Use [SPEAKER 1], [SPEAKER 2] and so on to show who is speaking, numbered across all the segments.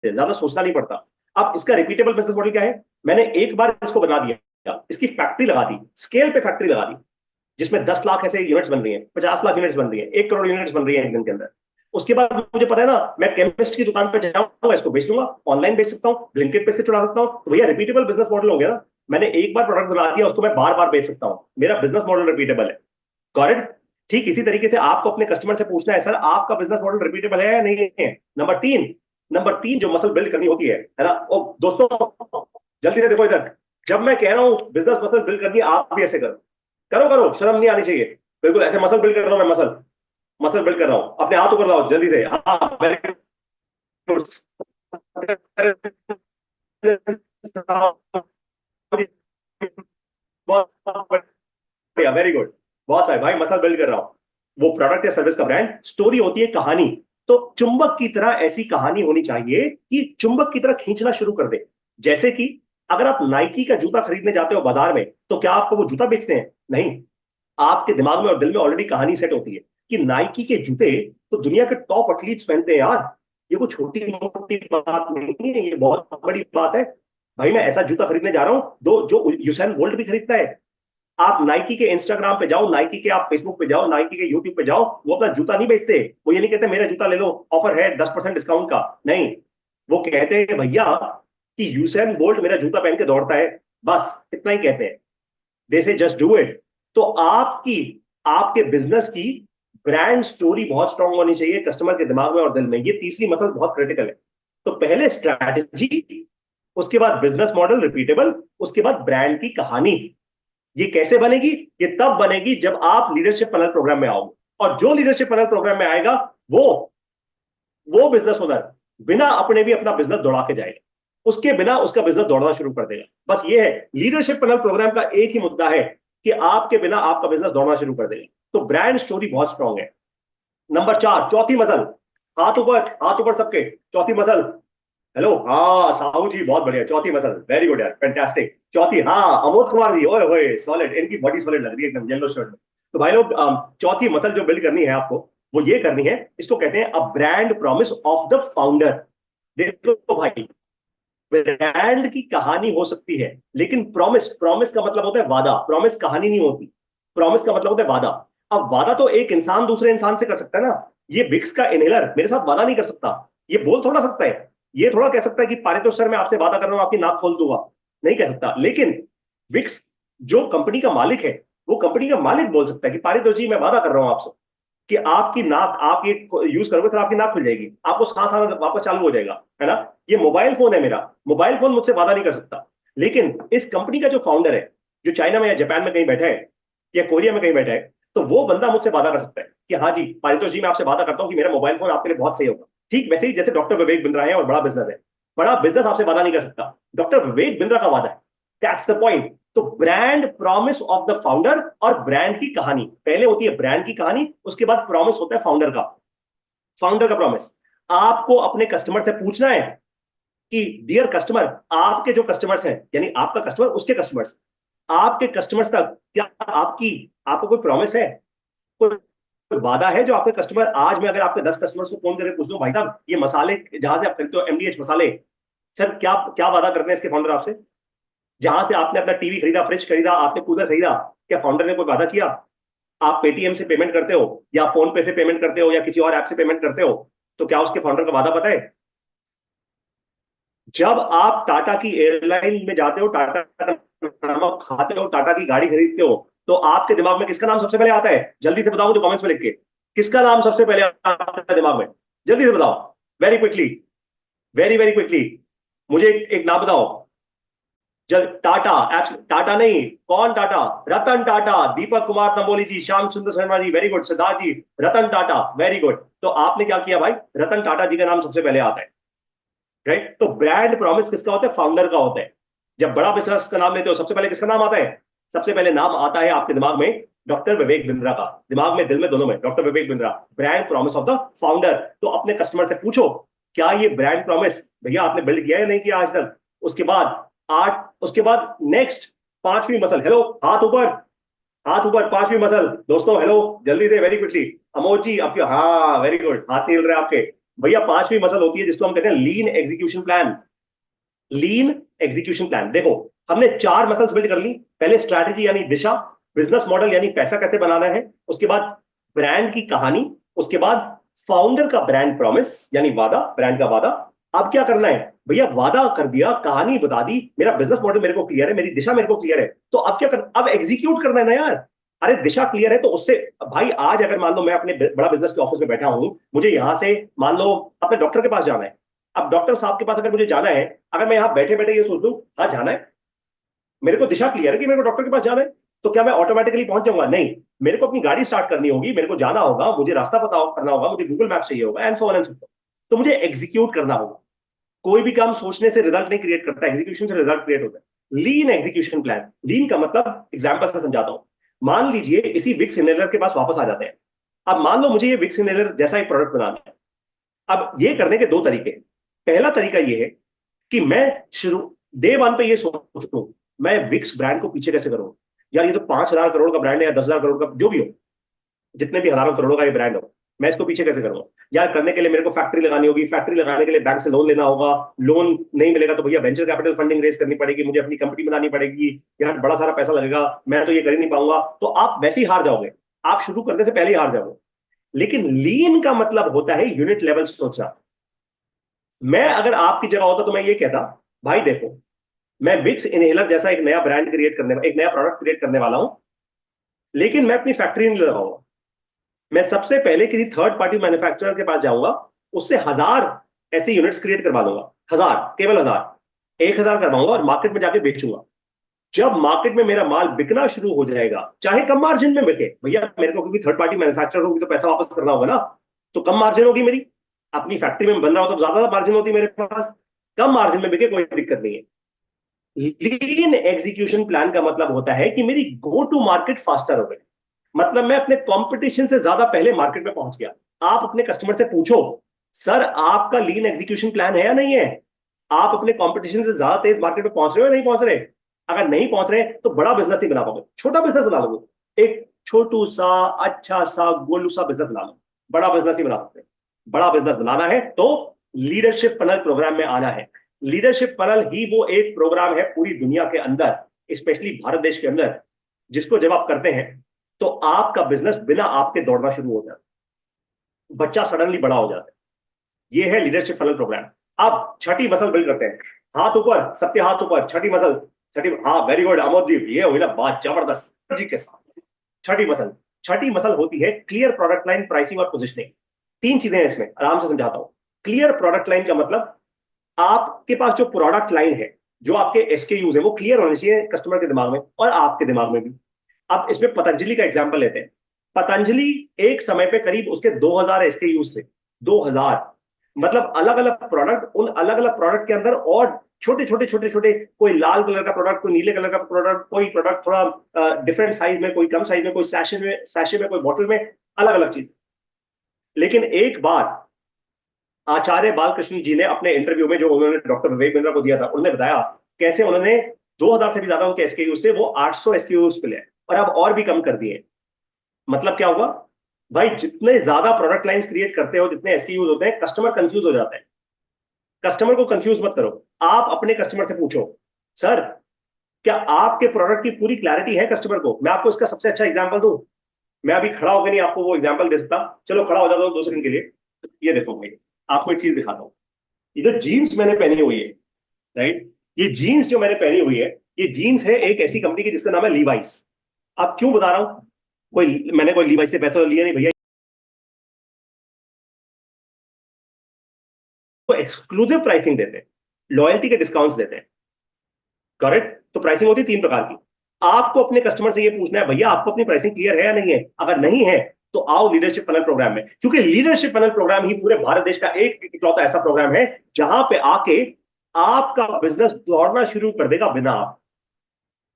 [SPEAKER 1] हैं, ज्यादा सोचना नहीं पड़ता। अब इसका रिपीटेबल बिजनेस मॉडल क्या है? मैंने एक बार इसको बना दिया, इसकी फैक्ट्री लगा दी, स्केल पे फैक्ट्री लगा दी, जिसमें 10 लाख ऐसे यूनिट्स बन रही हैं, 50 लाख यूनिट्स बन रही हैं, 1 करोड़ यूनिट्स बन रही है एक दिन के अंदर। उसके बाद मुझे पता है ना, मैं केमिस्ट की दुकान पे जाऊंगा, इसको बेच दूंगा, ऑनलाइन बेच सकता हूँ, ब्लिंकिट पे से चुरा सकता हूँ, तो भैया रिपीटेबल बिजनेस मॉडल हो गया ना। मैंने एक बार प्रोडक्ट बना दिया, उसको मैं बार बार बेच सकता हूँ, मेरा बिजनेस मॉडल रिपीटेबल है। गॉट? ठीक इसी तरीके से आपको अपने कस्टमर से पूछना है, सर आपका बिजनेस मॉडल रिपीटेबल है या नहीं है। नंबर तीन जो मसल बिल्ड करनी होती है ना, ओ दोस्तों जल्दी से देखो इधर, जब मैं कह रहा हूं बिजनेस मसल बिल्ड करनी है, आप भी ऐसे करो, करो करो, शर्म नहीं आनी चाहिए। बिल्कुल ऐसे मसल बिल्ड कर रहा हूं मैं, मसल मसल बिल्ड कर रहा हूं, अपने हाथ ऊपर लाओ जल्दी से, हाँ वेरी गुड, वेरी गुड, बहुत सारे भाई मसल बिल्ड कर रहा हूं। वो प्रोडक्ट या सर्विस का ब्रांड, स्टोरी होती है, कहानी। तो चुंबक की तरह ऐसी कहानी होनी चाहिए कि चुंबक की तरह खींचना शुरू कर दे। जैसे कि अगर आप नाइकी का जूता खरीदने जाते हो बाजार में, तो क्या आपको वो जूता बेचते हैं? नहीं। आपके दिमाग में और दिल में ऑलरेडी कहानी सेट होती है कि नाइकी के जूते तो दुनिया के टॉप एथलीट्स पहनते हैं यार, ये कोई छोटी मोटी बात नहीं है, ये बहुत बड़ी बात है। भाई मैं ऐसा जूता खरीदने जा रहा हूं दो जो यूसैन बोल्ट भी खरीदता है। आप नाइकी के इंस्टाग्राम पे जाओ, नाइकी के आप फेसबुक पे जाओ, नाइकी के यूट्यूब पे जाओ, वो अपना जूता नहीं बेचते। वो ये नहीं कहते मेरा जूता ले लो, ऑफर है 10% डिस्काउंट का। नहीं, वो कहते हैं भैया कि यूसैन बोल्ट मेरा जूता पहन के दौड़ता है, बस इतना ही कहते हैं। दे से जस्ट डू इट। तो आपकी आपके बिजनेस की ब्रांड स्टोरी बहुत स्ट्रांग होनी चाहिए कस्टमर के दिमाग में और दिल में। ये तीसरी मसल बहुत क्रिटिकल है। तो पहले स्ट्रैटेजी, उसके बाद बिजनेस मॉडल रिपीटेबल, उसके बाद ब्रांड की कहानी। ये कैसे बनेगी? ये तब बनेगी जब आप लीडरशिप पैनल प्रोग्राम में आओगे। और जो लीडरशिप पैनल प्रोग्राम में आएगा, वो वो बिजनेस ओनर बिना अपने भी अपना बिजनेस दौड़ा के जाएगा, उसके बिना उसका बिजनेस दौड़ना शुरू कर देगा। बस ये है लीडरशिप पैनल प्रोग्राम का एक ही मुद्दा है कि आपके बिना आपका बिजनेस दौड़ना शुरू कर देगा। तो ब्रांड स्टोरी बहुत स्ट्रांग है। नंबर 4, चौथी मसल, हाथ ऊपर, हाथ ऊपर सबके, चौथी मसल। हेलो, हाँ साहू जी बहुत बढ़िया, चौथी मसल, वेरी गुड यार, फैंटास्टिक। चौथी, हाँ अमोद कुमार जी, ओए होए सॉलिड, इनकी बॉडी सॉलिड लग रही है एकदम येलो शर्ट में। तो भाई लोग, चौथी मसल जो बिल्ड करनी है आपको, वो ये करनी है, इसको कहते हैं a brand promise of the founder. देखो भाई, ब्रांड की कहानी हो सकती है, लेकिन प्रॉमिस, प्रॉमिस का मतलब होता है वादा, प्रॉमिस कहानी नहीं होती। प्रॉमिस का मतलब होता है वादा। अब वादा तो एक इंसान दूसरे इंसान से कर सकता है ना। ये विक्स का इनहेलर मेरे साथ वादा नहीं कर सकता, ये बोल थोड़ा सकता है। ये थोड़ा कह सकता है कि पारितोष सर मैं आपसे वादा कर रहा हूं आपकी नाक खोल दूंगा, नहीं कह सकता। लेकिन विक्स जो कंपनी का मालिक है, वो कंपनी का मालिक बोल सकता है कि पारितोष जी मैं वादा कर रहा हूं आपसे कि आपकी नाक, आप ये यूज करोगे तो आपकी नाक खुल जाएगी, आपको सांस आना वापस चालू हो जाएगा, है ना। ये मोबाइल फोन है मेरा, मोबाइल फोन मुझसे वादा नहीं कर सकता। लेकिन इस कंपनी का जो फाउंडर है, जो चाइना में या जापान में कहीं बैठा है, या कोरिया में कहीं बैठा है, तो वो बंदा मुझसे वादा कर सकता है कि हाँ जी पारितोष जी मैं आपसे वादा करता हूँ कि मेरा मोबाइल फोन आपके लिए बहुत सही होगा। ठीक वैसे ही जैसे डॉक्टर विवेक बिंद्रा है और बड़ा बिजनेस है, बड़ा बिजनेस आपसे वादा नहीं कर सकता, डॉक्टर विवेक बिंद्रा का वादा है। That's the point. तो brand promise of the founder और ब्रांड की कहानी, पहले होती है ब्रांड की कहानी, उसके बाद प्रॉमिस होता है फाउंडर का। फाउंडर का प्रॉमिस, आपको अपने कस्टमर से पूछना है कि डियर कस्टमर, आपके जो कस्टमर्स हैं, यानी आपका कस्टमर उसके कस्टमर्स, आपके कस्टमर्स तक क्या आपकी, आपको कोई प्रॉमिस है, कोई वादा है जो आपके कस्टमर, आज मैं अगर आपके 10 कस्टमर्स को फोन करके पूछ दूं भाई साहब ये मसाले जहां से आप खरीदते हो एमडीएच मसाले, सर क्या क्या वादा करते हैं इसके फाउंडर आपसे? जहां से आपने अपना टीवी खरीदा, फ्रिज खरीदा, आपने कूलर खरीदा, क्या फाउंडर ने कोई वादा किया? आप पेटीएम से पेमेंट करते हो या फोन पे से पेमेंट करते हो या किसी और ऐप से पेमेंट करते हो, तो क्या उसके फाउंडर का वादा पता है? जब आप टाटा की एयरलाइन में जाते हो, टाटा का खाना खाते हो, टाटा की गाड़ी खरीदते हो, तो आपके दिमाग में किसका नाम सबसे पहले आता है? जल्दी से बताओ मुझे कमेंट्स में लिख के, किसका नाम सबसे पहले आता है दिमाग में? जल्दी से बताओ, very quickly, very very quickly, मुझे एक नाम बताओ। जल टाटा, टाटा नहीं, कौन टाटा? रतन टाटा, दीपक कुमार तंबोली जी, श्याम सुंदर शर्मा जी, वेरी गुड, सिद्धार्थ जी, रतन टाटा, वेरी गुड। तो आपने क्या किया भाई, रतन टाटा जी का नाम सबसे पहले आता है, राइट। तो ब्रांड प्रॉमिस किसका होता है? फाउंडर का होता है। जब बड़ा बिजनेस का नाम लेते हो, सबसे पहले किसका नाम आता है? सबसे पहले नाम आता है आपके दिमाग में डॉक्टर विवेक बिंद्रा का, दिमाग में दिल में दोनों में, doctor Vivek Bindra, brand promise of the founder. तो अपने कस्टमर से पूछो क्या ये ब्रांड प्रॉमिस भैया आपने बिल्ड किया है या नहीं किया आज तक। उसके बाद उसके बाद नेक्स्ट, पांचवी मसल, हेलो हाथ ऊपर, हाथ ऊपर, पांचवी मसल दोस्तों, हेलो जल्दी से, वेरी क्विकली। अमोद जी आपके, हाँ वेरी गुड, हाथ नहीं हिल रहे आपके। भैया पांचवी मसल होती है जिसको हम कहते हैं लीन एग्जीक्यूशन प्लान। लीन एग्जीक्यूशन प्लान। देखो, हमने 4 मसल्स बिल्ड कर ली। पहले स्ट्रैटेजी यानी दिशा, बिजनेस मॉडल यानी पैसा कैसे बनाना है, उसके बाद ब्रांड की कहानी, उसके बाद फाउंडर का ब्रांड प्रॉमिस यानी वादा, ब्रांड का वादा। अब क्या करना है भैया, वादा कर दिया, कहानी बता दी, मेरा बिजनेस मॉडल मेरे को क्लियर है, मेरी दिशा मेरे को क्लियर है, तो अब क्या कर, अब एग्जीक्यूट करना है ना यार। अरे दिशा क्लियर है तो उससे, भाई आज अगर मान लो मैं अपने बड़ा बिजनेस के ऑफिस में बैठा हूं, मुझे यहां से मान लो अपने डॉक्टर के पास जाना है। अब डॉक्टर साहब के पास अगर मुझे जाना है, अगर मैं यहां बैठे बैठे ये सोच लूं हाँ जाना है, मेरे को दिशा क्लियर है कि मेरे को डॉक्टर के पास जाना है, तो क्या मैं ऑटोमेटिकली पहुंच जाऊंगा? नहीं, मेरे को अपनी गाड़ी स्टार्ट करनी होगी, मेरे को जाना होगा, मुझे रास्ता पता करना होगा, मुझे गूगल मैप चाहिए होगा, and so on and so forth. तो मुझे एग्जीक्यूट करना होगा। कोई भी काम सोचने से रिजल्ट नहीं क्रिएट करता, एग्जीक्यूशन से रिजल्ट क्रिएट होता है। लीन एग्जीक्यूशन प्लान। लीन का मतलब एग्जांपल से समझाता हूं। मान लीजिए इसी विक्स इनहेलर के पास वापस आ जाते हैं। अब मान लो मुझे ये विक्स इनहेलर जैसा एक प्रोडक्ट बनाना है। अब ये करने के 2 तरीके। पहला तरीका ये है कि मैं शुरू डे 1 पे ये सोचूं मैं विक्स ब्रांड को पीछे कैसे करूं। यार ये तो 5,000 करोड़ का ब्रांड है या 10,000 करोड़ का, जो भी हो, जितने भी हजारों करोड़ों का ये ब्रांड हो, मैं इसको पीछे कैसे करूंगा। यार करने के लिए मेरे को फैक्ट्री लगानी होगी, फैक्ट्री लगाने के लिए बैंक से लोन लेना होगा, लोन नहीं मिलेगा तो भैया वेंचर कैपिटल फंडिंग रेज करनी पड़ेगी, मुझे अपनी कंपनी बनानी पड़ेगी, यार बड़ा सारा पैसा लगेगा, मैं तो ये कर ही नहीं पाऊंगा। तो आप वैसे ही हार जाओगे, आप शुरू करने से पहले ही हार जाओगे। लेकिन लीन का मतलब होता है यूनिट लेवल सोचना। मैं अगर आपकी जगह होता तो मैं ये कहता, भाई देखो, मैं विक्स इनहेलर जैसा एक नया ब्रांड क्रिएट करने, एक नया प्रोडक्ट क्रिएट करने वाला हूं, लेकिन मैं अपनी फैक्ट्री नहीं लगाऊंगा। मैं सबसे पहले किसी थर्ड पार्टी मैन्युफैक्चरर के पास जाऊंगा, उससे 1,000 ऐसे यूनिट्स क्रिएट करवा दूंगा। 1,000, केवल 1,000, 1,000 करवाऊंगा और मार्केट में जाके बेचूंगा। जब मार्केट में मेरा माल बिकना शुरू हो जाएगा, चाहे कम मार्जिन में बिके, भैया मेरे को क्योंकि थर्ड पार्टी मैन्युफैक्चरर को भी तो पैसा वापस करना होगा ना, तो कम मार्जिन होगी मेरी। अपनी फैक्ट्री में बन रहा हो तो ज्यादा मार्जिन होती है मेरे पास, कम मार्जिन में बिके कोई दिक्कत नहीं है। लीन एग्जीक्यूशन प्लान का मतलब होता है कि मेरी गो टू मार्केट फास्टर हो गई। मतलब मैं अपने कंपटीशन से ज्यादा पहले मार्केट में पहुंच गया। आप अपने कस्टमर से पूछो, सर आपका लीन एग्जीक्यूशन प्लान है या नहीं है? आप अपने कंपटीशन से ज्यादा तेज मार्केट में पहुंच रहे हो या नहीं पहुंच रहे? अगर नहीं पहुंच रहे तो बड़ा बिजनेस नहीं बना पाओगे, छोटा बिजनेस बना लोगे। एक छोटू सा अच्छा सा गोलू सा बिजनेस बना लो, बड़ा बिजनेस नहीं बना सकते। बड़ा बिजनेस बनाना है तो लीडरशिप पनल प्रोग्राम में आना है। लीडरशिप पनल ही वो एक प्रोग्राम है पूरी दुनिया के अंदर, स्पेशली भारत देश के अंदर, जिसको जब आप करते हैं तो आपका बिजनेस बिना आपके दौड़ना शुरू हो जाता है, बच्चा सडनली बड़ा हो जाता है। ये है लीडरशिप फनल प्रोग्राम। अब छठी मसल बिल्ड करते हैं। हाथ ऊपर, सबके हाथ ऊपर, छठी मसल। छठी, हाँ वेरी गुड अमोद जी, ये हुई ना बात जबरदस्त जी के साथ। छठी मसल, छठी मसल होती है क्लियर प्रोडक्ट लाइन, प्राइसिंग और पोजिशनिंग। 3 चीजें हैं इसमें, आराम से समझाता हूं। क्लियर प्रोडक्ट लाइन का मतलब आपके पास जो प्रोडक्ट लाइन है, जो आपके एसकेयूज है, वो क्लियर होने चाहिए कस्टमर के दिमाग में और आपके दिमाग में भी। अब इसमें पतंजलि का एग्जांपल लेते हैं। पतंजलि एक समय पे करीब उसके 2,000 एसकेयूज थे। 2,000 मतलब अलग अलग प्रोडक्ट, उन अलग अलग प्रोडक्ट के अंदर और छोटे छोटे छोटे छोटे, कोई लाल कलर का प्रोडक्ट, कोई नीले कलर का प्रोडक्ट, कोई प्रोडक्ट थोड़ा डिफरेंट साइज में, कोई कम साइज में, कोई सैशे में, कोई बॉटल में, अलग अलग चीज। लेकिन एक बार आचार्य बालकृष्ण जी ने अपने इंटरव्यू में जो उन्होंने डॉक्टर विवेक बिंद्रा को दिया था, उन्होंने बताया कैसे उन्होंने 2,000 से भी ज्यादा उनके एसकेयूज थे, वो 800 एसकेयूज पे ले और अब और भी कम कर दिए। मतलब क्या हुआ भाई, जितने ज्यादा प्रोडक्ट लाइंस क्रिएट करते हो, जितने एसकेयूज होते हैं, कस्टमर कंफ्यूज हो जाता है। कस्टमर को कंफ्यूज मत करो। आप अपने कस्टमर से पूछो, सर क्या आपके प्रोडक्ट की पूरी क्लैरिटी है कस्टमर को? मैं आपको इसका सबसे अच्छा एग्जांपल दूं। मैं अभी खड़ा होकर नहीं आपको वो एग्जांपल दे सकता, चलो खड़ा हो जाता हूं 2 सेकंड के लिए। ये देखो भाई, आपको एक चीज दिखाता हूं। ये जो जीन्स मैंने पहनी हुई है, राइट, ये जीन्स जो मैंने पहनी हुई है, ये जीन्स है एक ऐसी कंपनी की जिसका नाम है लीवाइस। अब क्यों बता रहा हूं, मैंने कोई लीवाइस से पैसा लिया नहीं भैया, तो एक्सक्लूसिव प्राइसिंग देते हैं, लॉयल्टी के डिस्काउंट्स देते हैं। करेक्ट? तो प्राइसिंग होती है 3 प्रकार की। आपको अपने कस्टमर से ये पूछना है, भैया आपको अपनी प्राइसिंग क्लियर है या नहीं है? अगर नहीं है तो आओ लीडरशिप पनल प्रोग्राम में, क्योंकि लीडरशिप पनल प्रोग्राम ही पूरे भारत देश का एक इकलौता ऐसा प्रोग्राम है जहां पे आके आपका बिजनेस दौड़ना शुरू कर देगा बिना आप।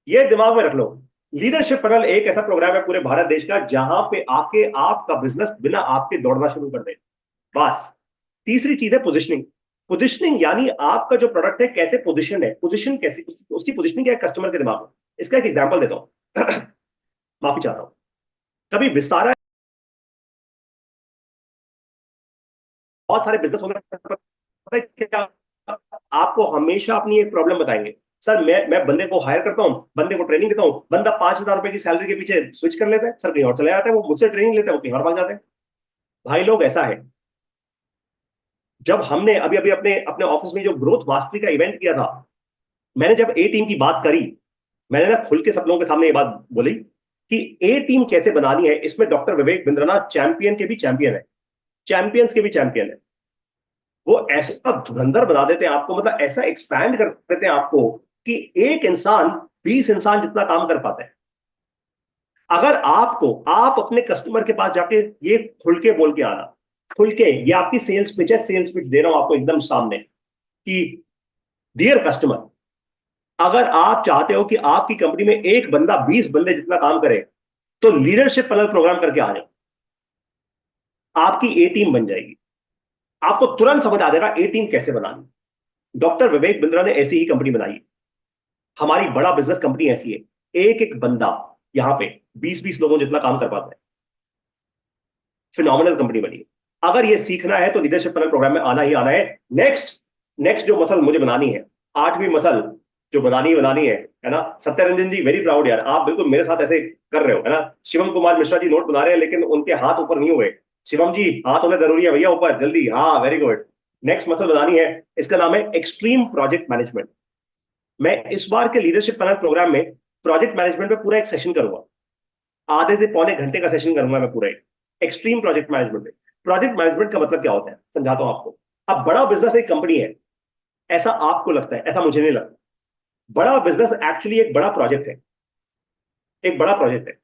[SPEAKER 1] ये दिमाग में रख लो। लीडरशिप पनल एक ऐसा प्रोग्राम है पूरे भारत देश का जहां पे आके आपका बिजनेस बिना आपके दौड़ना शुरू कर देगा बस। तीसरी चीज है पोजिशनिंग। पोजिशनिंग यानी आपका जो प्रोडक्ट है कैसे पोजिशन है, पोजिशन कैसी, उसकी पोजिशनिंग क्या है कस्टमर के दिमाग में। इसका एक एग्जांपल देता हूं माफी चाहता हूं। कभी विस्तारा बहुत सारे बिजनेस ओनर पता है क्या, आपको हमेशा अपनी एक प्रॉब्लम बताएंगे। सर मैं बंदे को हायर करता हूँ, बंदे को ट्रेनिंग देता हूँ, बंदा 5,000 रुपए की सैलरी के पीछे स्विच कर लेता है, सर कहीं और चले जाता है, वो मुझसे ट्रेनिंग लेता है, वो कहीं और भाग जाते हैं। भाई लोग ऐसा है, जब हमने अभी अभी अपने अपने ऑफिस में जो ग्रोथ मास्टरी का इवेंट किया था, मैंने जब ए टीम की बात करी, मैंने ना खुल के सब लोगों के सामने ये बात बोली कि ए टीम कैसे बनानी है। इसमें डॉक्टर विवेक बिंद्रना चैंपियन के भी चैंपियन है, चैंपियंस के भी चैंपियन है। वो ऐसा धुरंधर बना देते हैं आपको, मतलब ऐसा एक्सपैंड कर देते हैं आपको कि एक इंसान 20 इंसान जितना काम कर पाता है। अगर आप अपने कस्टमर के पास जाके ये खुल के बोल के आना, खुल के, ये आपकी सेल्स पिच है, सेल्स पिच दे रहा हूं आपको एकदम सामने कि डियर कस्टमर, अगर आप चाहते हो कि आपकी कंपनी में एक बंदा 20 बंदे जितना काम करे, तो लीडरशिप फनल प्रोग्राम करके आ जाओ, आपकी ए टीम बन जाएगी। आपको तुरंत समझ आ जाएगा ए टीम कैसे बनानी। डॉक्टर विवेक बिंद्रा ने ऐसी ही कंपनी बनाई। हमारी बड़ा बिजनेस कंपनी ऐसी है, एक एक बंदा यहां पे 20-20 लोगों जितना काम कर पाता है। फिनोमिनल कंपनी बनी। अगर ये सीखना है तो लीडरशिप फनल प्रोग्राम में आना ही आना है। नेक्स्ट नेक्स्ट जो मसल मुझे बनानी है, 8वीं मसल जो बनानी है ना। सत्यरंजन जी वेरी प्राउड यार, आप बिल्कुल मेरे साथ ऐसे कर रहे हो, है ना। शिवम कुमार मिश्रा जी नोट बना रहे हैं, लेकिन उनके हाथ ऊपर नहीं हुए। शिवम जी हाथ होने जरूरी है भैया ऊपर, जल्दी, हाँ वेरी गुड। नेक्स्ट मसल बनानी है, इसका नाम है एक्सट्रीम प्रोजेक्ट मैनेजमेंट। मैं इस बार के लीडरशिप फनल प्रोग्राम में प्रोजेक्ट मैनेजमेंट पे पूरा एक सेशन करूंगा, आधे से पौने घंटे का सेशन करूंगा मैं पूरा एक्सट्रीम प्रोजेक्ट मैनेजमेंट में। प्रोजेक्ट मैनेजमेंट का मतलब क्या होता है समझाता हूं आपको। अब बड़ा बिजनेस एक कंपनी है, ऐसा आपको लगता है, ऐसा मुझे नहीं लगता। बड़ा बिजनेस एक्चुअली एक बड़ा प्रोजेक्ट है, एक बड़ा प्रोजेक्ट है।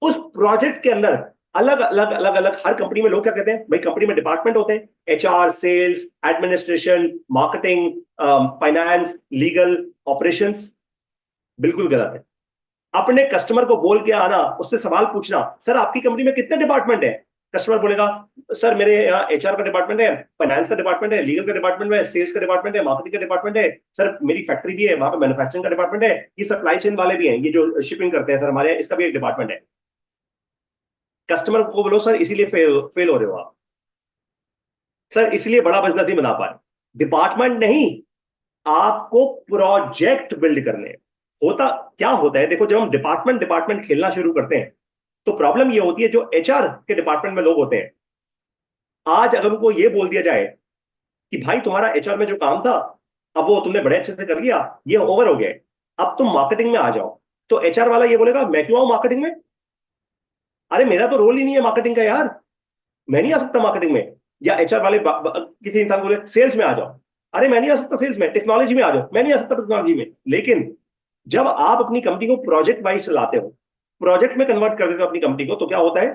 [SPEAKER 1] उस प्रोजेक्ट के अंदर अलग अलग हर कंपनी में लोग क्या कहते हैं भाई, कंपनी में डिपार्टमेंट होते हैं, HR, sales, administration, marketing, finance, legal, operations. बिल्कुल गलत है। अपने कस्टमर को बोल के आना, उससे सवाल पूछना, सर आपकी कंपनी में कितने डिपार्टमेंट है। कस्टमर बोलेगा सर मेरे यहाँ एचआर का डिपार्टमेंट है, फाइनेंस का डिपार्टमेंट है, लीगल का डिपार्टमेंट है, सेल्स का डिपार्टमेंट है, मार्केटिंग का डिपार्टमेंट है, सर मेरी फैक्ट्री भी है, वहां पे मैन्युफैक्चरिंग का डिपार्टमेंट है, ये सप्लाई चेन वाले भी हैं, ये जो शिपिंग करते हैं सर हमारे यहाँ, इसका भी एक डिपार्टमेंट है। कस्टमर को बोलो सर इसीलिए फेल हो रहे हो आप, सर इसलिए बड़ा बिजनेस नहीं बना पा रहे। डिपार्टमेंट नहीं, आपको प्रोजेक्ट बिल्ड करने हैं। होता क्या होता है देखो, जब हम डिपार्टमेंट डिपार्टमेंट खेलना शुरू करते हैं तो प्रॉब्लम ये होती है, जो एचआर के डिपार्टमेंट में लोग होते हैं, आज अगर उनको ये बोल दिया जाए कि भाई तुम्हारा एचआर में जो काम था, अब वो तुमने बड़े अच्छे से कर लिया, ये ओवर हो गया है, अब तुम मार्केटिंग में आ जाओ, तो एचआर वाला ये बोलेगा मैं क्यों आऊं मार्केटिंग में, अरे मेरा तो रोल ही नहीं है मार्केटिंग का यार, मैं नहीं आ सकता मार्केटिंग में। या एचआर वाले किसी इंसान को बोले सेल्स में आ जाओ, अरे मैं नहीं आ सकता सेल्स में, टेक्नोलॉजी में आ जाओ, मैं नहीं आ सकता टेक्नोलॉजी में। लेकिन जब आप अपनी कंपनी को प्रोजेक्ट वाइज चलाते हो, प्रोजेक्ट में कन्वर्ट कर देते हो अपनी कंपनी को, तो क्या होता है,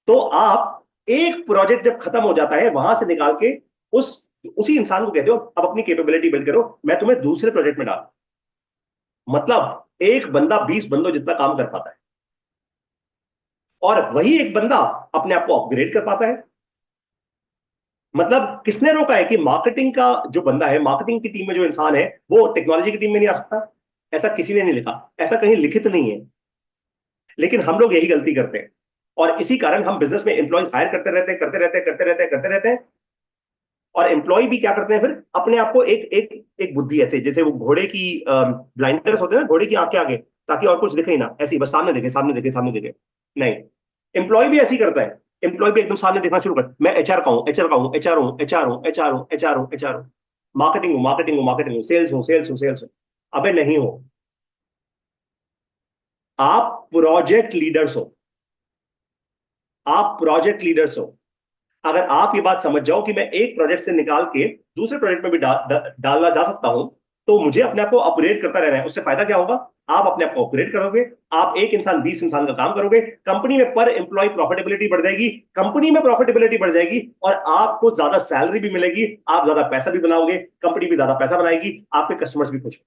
[SPEAKER 1] तो आप एक प्रोजेक्ट जब खत्म हो जाता है, वहां से निकाल के उसी इंसान को कहते हो अब अपनी कैपेबिलिटी बिल्ड करो, मैं तुम्हें दूसरे प्रोजेक्ट में डाल। मतलब एक बंदा 20 बंदों जितना काम कर पाता है, और वही एक बंदा अपने आप को अपग्रेड कर पाता है। मतलब किसने रोका है कि मार्केटिंग का जो बंदा है, मार्केटिंग की टीम में जो इंसान है, वो टेक्नोलॉजी की टीम में नहीं आ सकता? ऐसा किसी ने नहीं लिखा, ऐसा कहीं लिखित नहीं है। लेकिन हम लोग यही गलती करते हैं, और इसी कारण हम बिजनेस में एम्प्लॉयज हायर करते रहते हैं, करते रहते हैं। और एम्प्लॉय भी क्या करते हैं फिर, अपने आप को एक एक एक बुद्धि, ऐसे जैसे वो घोड़े की ब्लाइंडर्स होते हैं ना, घोड़े की आंखें आगे, ताकि और कुछ दिखे ही ना, ऐसे ही बस सामने देखे, सामने देखे, सामने देखे। नहीं, एम्प्लॉय भी ऐसी करता है। एम्प्लॉय भी एकदम सामने देखना शुरू कर, मैं एचआर का हूं, एचआर का हूं, एचआर हूं, एचआर हूं, एचआर हूं, एचआर हूं, एचआर हूं, मार्केटिंग हूं, मार्केटिंग हूं, मार्केटिंग हूं, सेल्स हूं, सेल्स हूं, सेल्स हूं। अबे नहीं हो, आप प्रोजेक्ट लीडर्स हो, आप प्रोजेक्ट लीडर्स हो। अगर आप ये बात समझ जाओ कि मैं एक प्रोजेक्ट से निकाल के दूसरे प्रोजेक्ट में भी डालना जा सकता हूं, तो मुझे अपने आप को अपग्रेड करता रहना है। उससे फायदा क्या होगा, आप अपने आप को अपग्रेड करोगे, आप एक इंसान 20 इंसान का काम करोगे, कंपनी में पर एम्प्लॉय प्रॉफिटेबिलिटी बढ़ जाएगी, कंपनी में प्रॉफिटेबिलिटी बढ़ जाएगी, और आपको ज्यादा सैलरी भी मिलेगी, आप ज्यादा पैसा भी बनाओगे, कंपनी भी ज्यादा पैसा बनाएगी, आपके कस्टमर्स भी खुश।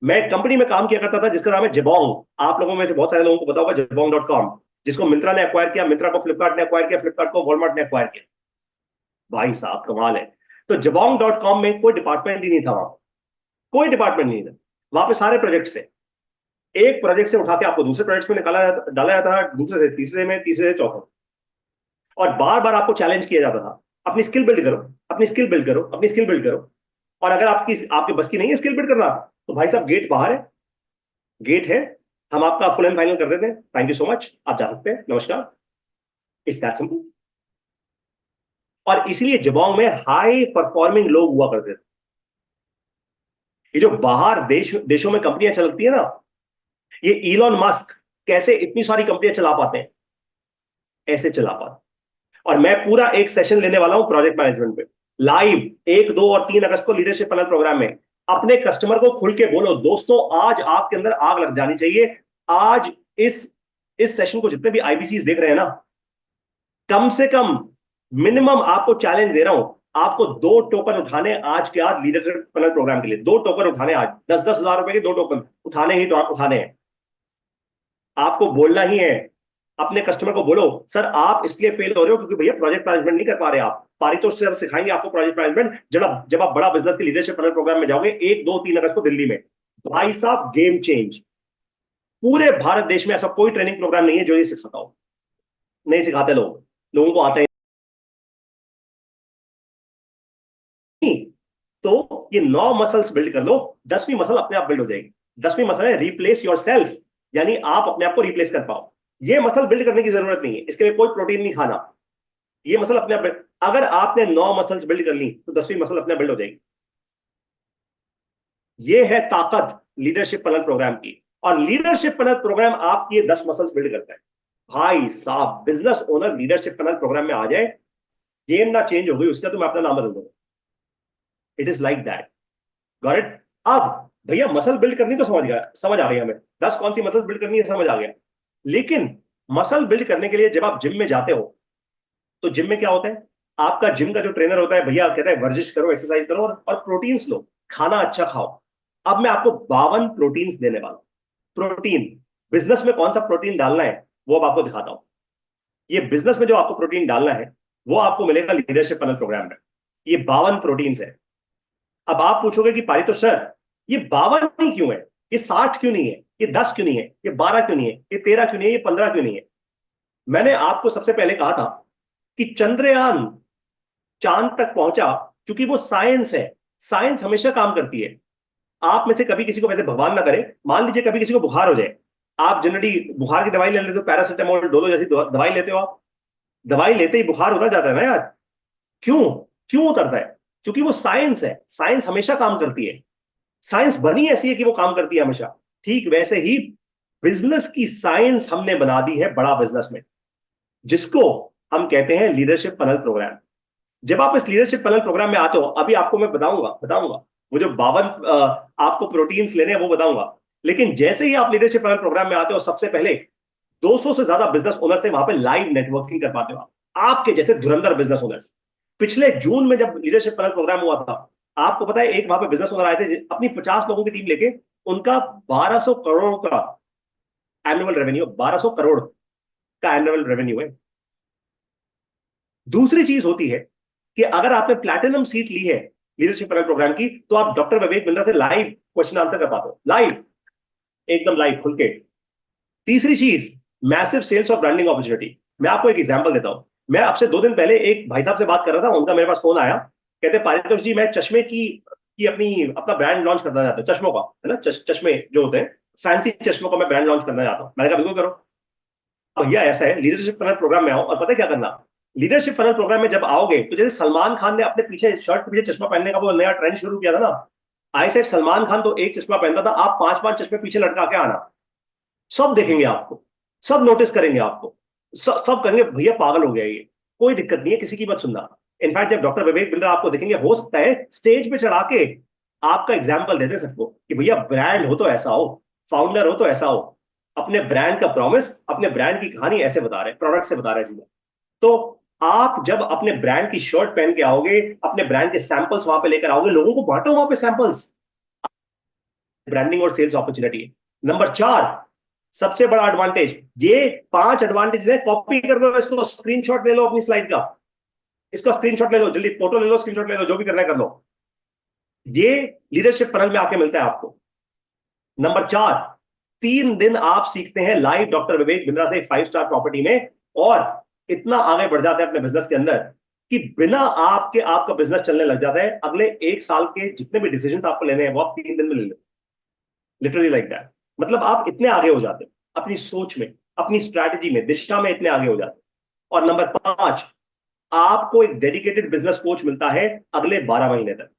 [SPEAKER 1] मैं कंपनी में काम किया करता था जिसका नाम है जबोंग। आप लोगों में से बहुत सारे लोगों को पता होगा जबोंग.com, जिसको मिंत्रा ने एक्वायर किया, मिंत्रा को फ्लिपकार्ट ने एक्वायर किया, फ्लिपकार्ट को वॉलमार्ट ने एक्वायर किया। भाई साहब कमाल है। तो जबोंग.com में कोई डिपार्टमेंट ही नहीं था, वहां कोई डिपार्टमेंट नहीं था, वहां पे सारे प्रोजेक्ट्स थे। एक प्रोजेक्ट से उठा के आपको दूसरे प्रोजेक्ट में डाला जाता था, दूसरे से तीसरे में, तीसरे से चौथे, और बार बार आपको चैलेंज किया जाता था अपनी स्किल बिल्ड करो, अपनी स्किल बिल्ड करो, अपनी स्किल बिल्ड करो। और अगर आपके बस की नहीं है स्किल बिल्ड करना, तो भाई साहब गेट बाहर है, गेट है, हम आपका फुल एंड फाइनल कर देते हैं, थैंक यू सो मच, आप जा सकते हैं, नमस्कार। It's that simple. और इसीलिए जबोंग में हाई परफॉर्मिंग लोग हुआ करते थे। ये जो बाहर देशों में कंपनियां चलती है ना, ये इलॉन मस्क कैसे इतनी सारी कंपनियां चला पाते हैं, ऐसे चला पाते। और मैं पूरा एक सेशन लेने वाला हूं प्रोजेक्ट मैनेजमेंट पे, लाइव 1, 2 और 3 अगस्त को लीडरशिप फनल प्रोग्राम में। अपने कस्टमर को खुल के बोलो, दोस्तों आज आपके अंदर आग लग जानी चाहिए। आज इस इस सेशन को जितने भी आईबीसी देख रहे हैं ना, कम से कम मिनिमम आपको चैलेंज दे रहा हूं, आपको 2 टोकन उठाने आज के आज लीडरशिप फनल प्रोग्राम के लिए। 2 टोकन उठाने आज, 10-10 हजार रुपए के 2 टोकन उठाने ही उठाने हैं। आपको बोलना ही है, अपने कस्टमर को बोलो, सर आप इसलिए फेल हो रहे हो क्योंकि भैया प्रोजेक्ट मैनेजमेंट नहीं कर पा रहे आप। पारितोष से सिखाएंगे आपको प्रोजेक्ट मैनेजमेंट, जब आप बड़ा बिजनेस के लीडरशिप फनल प्रोग्राम में जाओगे 1, 2, 3 अगस्त को दिल्ली में। भाई साहब गेम चेंज। पूरे भारत देश में ऐसा कोई ट्रेनिंग प्रोग्राम नहीं है जो ये सिखाता हो, नहीं सिखाते लोगों को आता है नहीं। तो ये 9 मसल्स बिल्ड कर लो, 10वीं मसल अपने आप बिल्ड हो जाएगी। 10वीं मसल है रिप्लेस योर सेल्फ, यानी आप अपने आप को रिप्लेस कर पाओ। ये मसल बिल्ड करने की जरूरत नहीं है, इसके लिए कोई प्रोटीन नहीं खाना। ये मसल अपने आप, अगर आपने 9 मसल्स बिल्ड कर ली तो 10वीं मसल अपने आप बिल्ड हो जाएगी। ये है ताकत लीडरशिप फनल प्रोग्राम की। और लीडरशिप फनल प्रोग्राम आपकी ये 10 मसल्स बिल्ड करता है। भाई साहब business owner leadership funnel program में आ जाए, गेम ना चेंज हो गई उसका तो मैं अपना नाम बदल दूंगा। It is like that, got it. अब भैया मसल बिल्ड करनी तो समझ गया, समझ आ रही है हमें, 10 कौन सी मसल बिल्ड करनी है समझ आ गया। लेकिन मसल बिल्ड करने के लिए जब आप जिम में जाते हो, तो जिम में क्या होता है, आपका जिम का जो ट्रेनर होता है भैया कहता है वर्जिश करो, एक्सरसाइज करो और प्रोटीन्स लो, खाना अच्छा खाओ। अब मैं आपको 52 प्रोटीन्स देने वाला हूं। प्रोटीन, बिजनेस में कौन सा प्रोटीन डालना है वो अब आपको दिखाता हूं। ये बिजनेस में जो आपको प्रोटीन डालना है वो आपको मिलेगा लीडरशिप फनल प्रोग्राम में। ये 52 प्रोटीन्स है। अब आप पूछोगे कि पारितोष सर ये 52 ही क्यों है, ये 60 क्यों नहीं है, ये 10 क्यों नहीं है, ये 12 क्यों नहीं है, ये 13 क्यों नहीं है, ये 15 क्यों नहीं है। मैंने आपको सबसे पहले कहा था कि चंद्रयान चांद तक पहुंचा क्योंकि वो साइंस है। साइंस हमेशा काम करती है। आप में से कभी किसी को, वैसे भगवान ना करे, मान लीजिए कभी किसी को बुखार हो जाए, आप जनरली बुखार की दवाई ले लेते हो, पैरासिटामोल डोलो जैसी दवाई लेते हो आप। दवाई लेते ही बुखार उतर जाता है ना यार। क्यों, क्यों उतरता है? क्योंकि वो साइंस है, साइंस हमेशा काम करती है। साइंस बनी ऐसी है कि वो काम करती है हमेशा। ठीक वैसे ही बिजनेस की साइंस हमने बना दी है बड़ा बिजनेस में, जिसको हम कहते हैं लीडरशिप फनल प्रोग्राम। जब आप इस लीडरशिप फनल प्रोग्राम में आते हो, अभी आपको मैं बताऊंगा वो जो 52 आपको प्रोटीन्स लेने हैं वो बताऊंगा। लेकिन जैसे ही आप लीडरशिप फनल प्रोग्राम में आते हो, सबसे पहले 200 से ज्यादा बिजनेस ओनर से वहां पे लाइव नेटवर्किंग कर पाते हो आपके जैसे धुरंधर बिजनेस ओनर्स। पिछले जून में जब लीडरशिप फनल प्रोग्राम हुआ था, आपको पता है एक वहां पे बिजनेस ओनर आए थे अपनी 50 लोगों की टीम लेके। उनका 1200 करोड़ का एनुअल रेवेन्यू, 1200 करोड़ का एनुअल रेवेन्यू है। दूसरी चीज होती है कि अगर आपने प्लैटिनम सीट ली है लीडरशिप प्रोग्राम की, तो आप डॉक्टर विवेक बिंद्रा से लाइव क्वेश्चन आंसर कर पाते हो, लाइव, एकदम लाइव खुल के। तीसरी चीज, मैसिव सेल्स और ब्रांडिंग अपॉर्चुनिटी। मैं आपको एक एग्जांपल देता हूं। मैं आपसे 2 दिन पहले एक भाई साहब से बात कर रहा था, उनका मेरे पास फोन आया, कहते पारितोष जी मैं चश्मे की अपना ब्रांड लॉन्च करना चाहता हूं, चश्मों का, है ना, चश्मे जो होते हैं, फैंसी चश्मों का मैं ब्रांड लॉन्च करना चाहता हूं। मैंने कहा बिल्कुल करो। भैया ऐसा है, लीडरशिप फनल प्रोग्राम में आओ और पता है क्या करना। लीडरशिप फनल प्रोग्राम में जब आओगे तो जैसे सलमान खान ने अपने पीछे शर्ट के पीछे चश्मा पहनने का वो नया ट्रेंड शुरू किया था ना, आई सेड सलमान खान तो एक चश्मा पहनता था, आप 5-5 चश्मे पीछे लटका के आना, सब देखेंगे आपको, सब नोटिस करेंगे आपको, सब कहेंगे भैया पागल हो गया ये। कोई दिक्कत नहीं है, किसी की मत सुनना। इनफैक्ट जब डॉक्टर विवेक बिंद्रा आपको देखेंगे, हो सकता है स्टेज पे चढ़ा के आपका एग्जाम्पल देते सबको कि भैया ब्रांड हो तो ऐसा हो, फाउंडर हो तो ऐसा हो, अपने ब्रांड का प्रॉमिस, अपने ब्रांड की कहानी ऐसे बता रहे, प्रोडक्ट से बता रहे सीधा। तो आप जब अपने ब्रांड की शर्ट पहन के आओगे, अपने ब्रांड के सैंपल्स वहां पे लेकर आओगे, लोगों को बांटो वहां पे सैंपल्स। ब्रांडिंग और सेल्स अपॉर्चुनिटी है। नंबर 4, सबसे बड़ा एडवांटेज, ये 5 एडवांटेज है, कॉपी कर लो इसको, स्क्रीनशॉट ले लो अपनी स्लाइड का, इसका स्क्रीनशॉट ले लो, जल्दी फोटो ले लो, स्क्रीनशॉट ले लो, जो भी करना है कर लो। ये लीडरशिप फनल में आके मिलता है आपको। नंबर 4, 3 दिन आप सीखते हैं लाइव डॉक्टर विवेक बिंद्रा से एक 5 स्टार प्रॉपर्टी में, और इतना आगे बढ़ जाते हैं अपने बिजनेस के अंदर कि बिना आपके आपका बिजनेस चलने लग जाता है। अगले 1 साल के जितने भी डिसीजन आपको लेने हैं वो आप 3 दिन में ले लो, लिटरली लाइक दैट। मतलब आप इतने आगे हो जाते हैं अपनी सोच में, अपनी स्ट्रैटेजी में, दिशा में इतने आगे हो जाते हैं। और नंबर 5, आपको एक डेडिकेटेड बिजनेस कोच मिलता है अगले 12 महीने तक।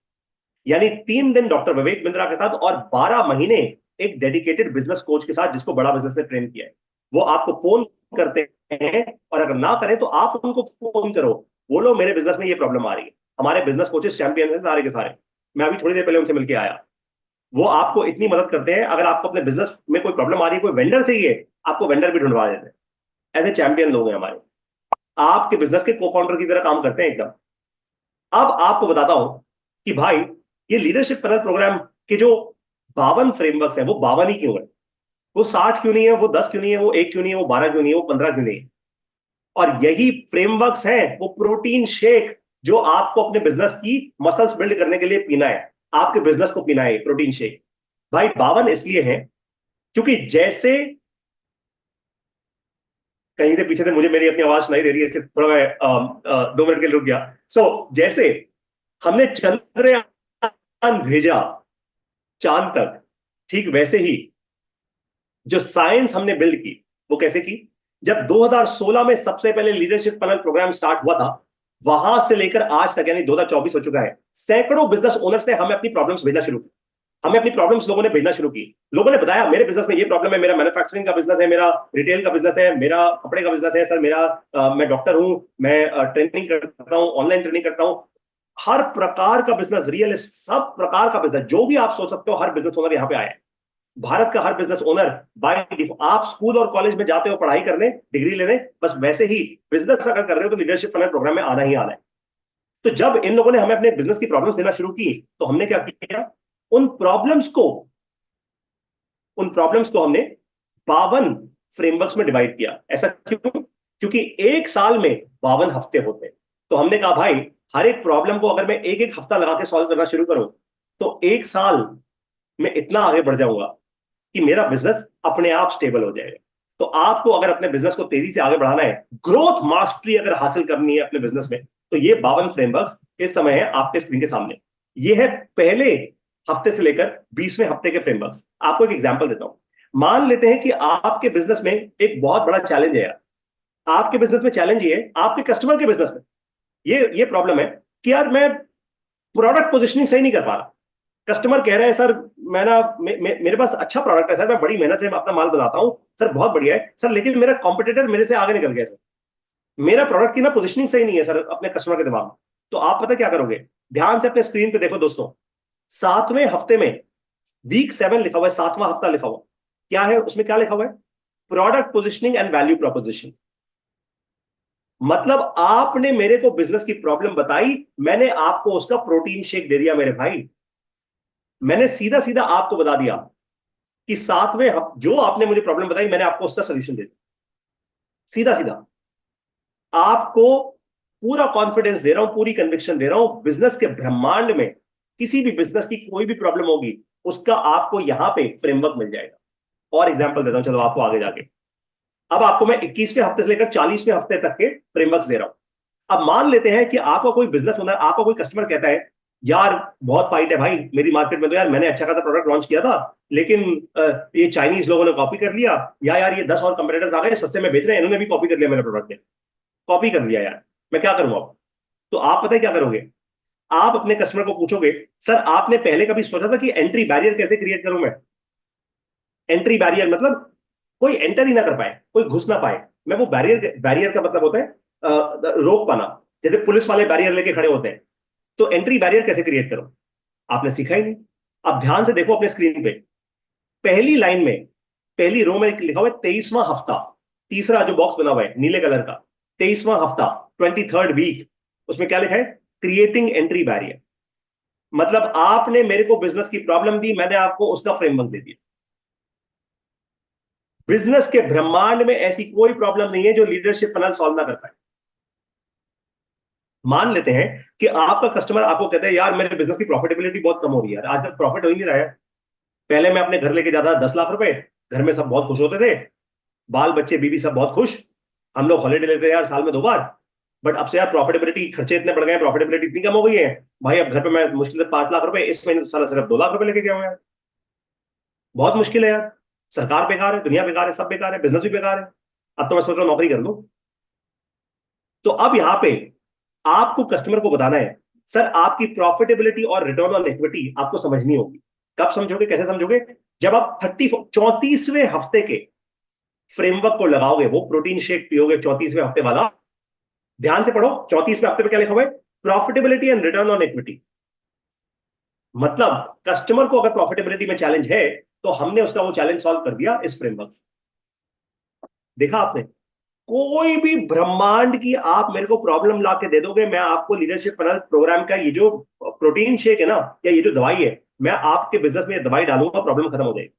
[SPEAKER 1] यानी 3 दिन डॉक्टर विवेक बिंद्रा के साथ और 12 महीने एक डेडिकेटेड बिजनेस कोच के साथ जिसको बड़ा बिजनेस ने ट्रेन किया है। वो आपको फोन करते हैं, और अगर ना करें तो आप उनको फोन करो, बोलो मेरे बिजनेस में ये प्रॉब्लम आ रही है। हमारे बिजनेस कोचेस चैंपियन है सारे के सारे, मैं अभी थोड़ी देर पहले उनसे मिलकर आया। वो आपको इतनी मदद करते हैं, अगर आपको अपने बिजनेस में कोई प्रॉब्लम आ रही है, कोई वेंडर चाहिए, आपको वेंडर भी ढूंढवा देते हैं। ऐसे चैंपियन लोग हैं हमारे, आपके बिजनेस के को फाउंडर की तरह काम करते हैं एकदम। अब आपको बताता हूं कि भाई ये लीडरशिप पैनल प्रोग्राम के जो 52 फ्रेमवर्क्स हैं वो 52 ही क्यों है? वो 60 क्यों नहीं है, वो 10 क्यों नहीं है, वो 1 क्यों नहीं है, वो 12 क्यों नहीं है, वो 15 क्यों नहीं है? और यही फ्रेमवर्क्स हैं वो प्रोटीन शेक जो आपको अपने बिजनेस की मसल्स बिल्ड करने के लिए पीना है, आपके बिजनेस को पीना है प्रोटीन शेक। भाई 52 इसलिए है क्योंकि जैसे, कहीं से पीछे से मुझे मेरी अपनी आवाज सुनाई दे रही है, इसलिए थोड़ा मैं 2 मिनट के लिए रुक गया। जैसे हमने चंद्रयान भेजा चांद तक, ठीक वैसे ही जो साइंस हमने बिल्ड की वो कैसे की? जब 2016 में सबसे पहले लीडरशिप पैनल प्रोग्राम स्टार्ट हुआ था, वहां से लेकर आज तक यानी 2024 हो चुका है, सैकड़ों बिजनेस ओनर्स ने हमें अपनी प्रॉब्लम्स भेजना शुरू की। हमें अपनी प्रॉब्लम्स लोगों ने भेजना शुरू की। लोगों ने बताया मेरे बिजनेस में ये प्रॉब्लम है, मेरा मैन्युफैक्चरिंग का बिजनेस है, मेरा रिटेल का बिजनेस है, मेरा कपड़े का बिजनेस है सर, मेरा मैं डॉक्टर हूं, मैं ट्रेनिंग करता हूं, ऑनलाइन ट्रेनिंग करता हूं। हर प्रकार का बिजनेस, रियल एस्टेट, सब प्रकार का बिजनेस, जो भी आप सोच सकते हो, हर बिजनेस ओनर यहाँ पे आया है। भारत का हर बिजनेस ओनर बाय आप स्कूल और कॉलेज में जाते हो पढ़ाई करने, डिग्री लेने, बस वैसे ही बिजनेस अगर कर रहे हो तो लीडरशिप पैनल प्रोग्राम में आना ही आना है। तो जब इन लोगों ने हमें अपने बिजनेस की प्रॉब्लम्स देना शुरू की, तो हमने क्या किया? उन प्रॉब्लम्स को उन प्रॉब्लम्स को हमने 52 फ्रेमवर्क्स में डिवाइड किया। ऐसा क्यों? क्योंकि 1 साल में 52 हफ्ते होते हैं। तो हमने कहा भाई हर एक प्रॉब्लम को अगर मैं एक एक हफ्ता लगा के सॉल्व करना शुरू करूं, तो 1 साल में इतना आगे बढ़ जाऊंगा कि मेरा बिजनेस अपने आप स्टेबल हो जाएगा। तो आपको अगर अपने बिजनेस को तेजी से आगे बढ़ाना है, ग्रोथ मास्टरी अगर हासिल करनी है अपने बिजनेस में, तो ये 52 फ्रेमवर्क्स इस समय है आपके स्क्रीन के सामने। ये है पहले हफ्ते से लेकर 20वें हफ्ते के फ्रेमवर्क्स। आपको एक एग्जांपल देता हूं। मान लेते हैं कि आपके बिजनेस में एक बहुत बड़ा चैलेंज है यार। आपके बिजनेस में चैलेंज ये है, आपके कस्टमर के बिजनेस में ये प्रॉब्लम है कि यार मैं प्रोडक्ट पोजिशनिंग सही नहीं कर पा रहा। कस्टमर कह रहे हैं सर मैं ना मेरे पास अच्छा प्रोडक्ट है सर, मैं बड़ी मेहनत से अपना माल बनाता हूं सर, बहुत बढ़िया है सर, लेकिन मेरा कॉम्पिटिटर मेरे से आगे निकल गया सर, मेरा प्रोडक्ट की ना पोजिशनिंग सही नहीं है सर अपने कस्टमर के दिमाग में। तो आप पता क्या करोगे? ध्यान से अपने स्क्रीन पे देखो दोस्तों, 7वें हफ्ते में वीक 7 लिखा हुआ है, 7वां हफ्ता लिखा हुआ क्या है? उसमें क्या लिखा हुआ है? Product positioning and value proposition. मतलब आपने मेरे को बिजनेस की प्रॉब्लम बताई, मैंने आपको उसका प्रोटीन शेक दे दिया मेरे भाई। मैंने सीधा सीधा आपको बता दिया कि 7वें जो आपने मुझे प्रॉब्लम बताई, मैंने आपको उसका सोल्यूशन दे दिया। सीधा सीधा आपको पूरा कॉन्फिडेंस दे रहा हूं, पूरी कन्विक्शन दे रहा हूं, बिजनेस के ब्रह्मांड में किसी भी बिजनेस की कोई भी प्रॉब्लम होगी, उसका आपको यहां पे फ्रेमवर्क मिल जाएगा। और एग्जांपल देता हूं, चलो आपको आगे जाके। अब आपको मैं 21वें हफ्ते से लेकर 40वें हफ्ते तक के फ्रेमवर्क दे रहा हूं। अब मान लेते हैं कि आपका कोई बिजनेस ओनर, आपका कोई कस्टमर कहता है यार बहुत फाइट है भाई मेरी मार्केट में, तो यार मैंने अच्छा खासा प्रोडक्ट लॉन्च किया था, लेकिन ये चाइनीज लोगों ने कॉपी कर लिया, या यार ये 10 और कंपटीटर्स आ गए सस्ते में बेच रहे हैं, इन्होंने भी कॉपी कर लिया मेरे प्रोडक्ट ने, कॉपी कर लिया यार, मैं क्या करूं अब? तो आप पता है क्या करोगे? आप अपने कस्टमर को पूछोगे सर आपने पहले कभी सोचा था कि एंट्री बैरियर कैसे क्रिएट करूं मैं? एंट्री बैरियर मतलब कोई एंटर ही ना कर पाए, कोई घुस ना पाए। मैं वो बैरियर बैरियर का मतलब होता है रोक पाना, जैसे पुलिस वाले बैरियर लेके खड़े होते हैं। तो एंट्री बैरियर कैसे क्रिएट करो? आपने सीखा ही नहीं। अब ध्यान से देखो अपने स्क्रीन पे, पहली लाइन में, पहली रो में लिखा हुआ है 23वां हफ्ता, तीसरा जो बॉक्स बना हुआ है नीले कलर का, 23वां हफ्ता, 23rd वीक। उसमें क्या लिखा है? Creating entry barrier. मतलब आपने मेरे को बिजनेस की प्रॉब्लम दी, मैंने आपको उसका फ्रेमवर्क दे दिया। बिजनेस के ब्रह्मांड में ऐसी कोई प्रॉब्लम नहीं है जो लीडरशिप पैनल सॉल्व ना कर पाए। मान लेते हैं कि आपका कस्टमर आपको कहता है यार मेरे बिजनेस की प्रॉफिटेबिलिटी बहुत कम हो रही है, आज तक प्रॉफिट हो ही नहीं रहा है। पहले मैं अपने घर लेके जाता था 10 लाख रुपए, घर में सब बहुत खुश होते थे, बाल बच्चे बीवी सब बहुत खुश, हम लोग हॉलीडे लेते थे यार साल में 2 बार, बट अब से यार प्रॉफिटेबिलिटी, खर्चे इतने बढ़ गए हैं, प्रॉफिटेबिलिटी इतनी कम हो गई है भाई, अब घर पे मैं मुश्किल से 5 लाख रुपए, इस महीने साला सिर्फ 2 लाख रुपए लेके गया हूँ यार। बहुत मुश्किल है यार। सरकार बेकार है, दुनिया बेकार है, सब बेकार है, बिजनेस भी बेकार है। अब तो मैं सोच रहा हूँ नौकरी कर लूं। तो अब यहाँ पे आपको कस्टमर को बताना है, सर आपकी प्रॉफिटेबिलिटी और रिटर्न ऑन इक्विटी आपको समझनी होगी। कब समझोगे, कैसे समझोगे? जब आप 34वें हफ्ते के फ्रेमवर्क को लगाओगे, वो प्रोटीन शेक पियोगे 34वें हफ्ते वाला। ध्यान से पढ़ो, 34वें हफ्ते पे क्या लिखा हुआ है? Profitability and return on equity. मतलब कस्टमर को अगर प्रॉफिटेबिलिटी में चैलेंज है, तो हमने उसका वो चैलेंज सॉल्व कर दिया इस फ्रेमवर्क से। देखा आपने? कोई भी ब्रह्मांड की आप मेरे को प्रॉब्लम ला के दे दोगे, मैं आपको लीडरशिप पैनल प्रोग्राम का ये जो प्रोटीन शेक है ना, या ये जो दवाई है, मैं आपके बिजनेस में दवाई डालूंगा, प्रॉब्लम खत्म हो जाएगी।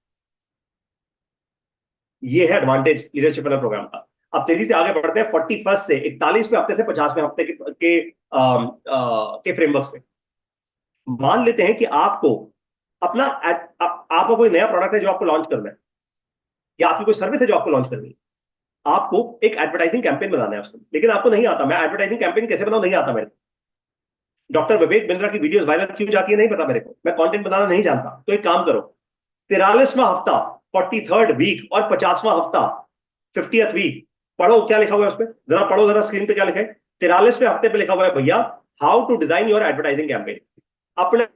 [SPEAKER 1] ये है एडवांटेज लीडरशिप पैनल प्रोग्राम का। अब तेजी से आगे बढ़ते हैं 41 से 41वें हफ्ते से 50वें हफ्ते के फ्रेमवर्क पे। मान लेते हैं कि आपको अपना आपका कोई नया प्रोडक्ट है जो आपको लॉन्च करना है, या आपकी कोई सर्विस है जो आपको लॉन्च करनी है। आपको एक एडवर्टाइजिंग कैंपेन बनाना है उसको, लेकिन आपको नहीं आता। मैं एडवर्टाइजिंग कैंपेन कैसे बनाऊं, नहीं आता मेरे को। डॉक्टर विवेक बिंद्रा की वीडियोस वायरल क्यों जाती है, नहीं पता मेरे को। मैं कंटेंट बनाना नहीं जानता। तो एक काम करो, 43वां हफ्ता 43rd वीक और 50वां हफ्ता 50th वीक, पढ़ो क्या लिखा हुआ है उसमें, जरा पढ़ो जरा स्क्रीन पे क्या लिखा है। 43वें हफ्ते पे लिखा हुआ है भैया, how to design your advertising campaign. अपने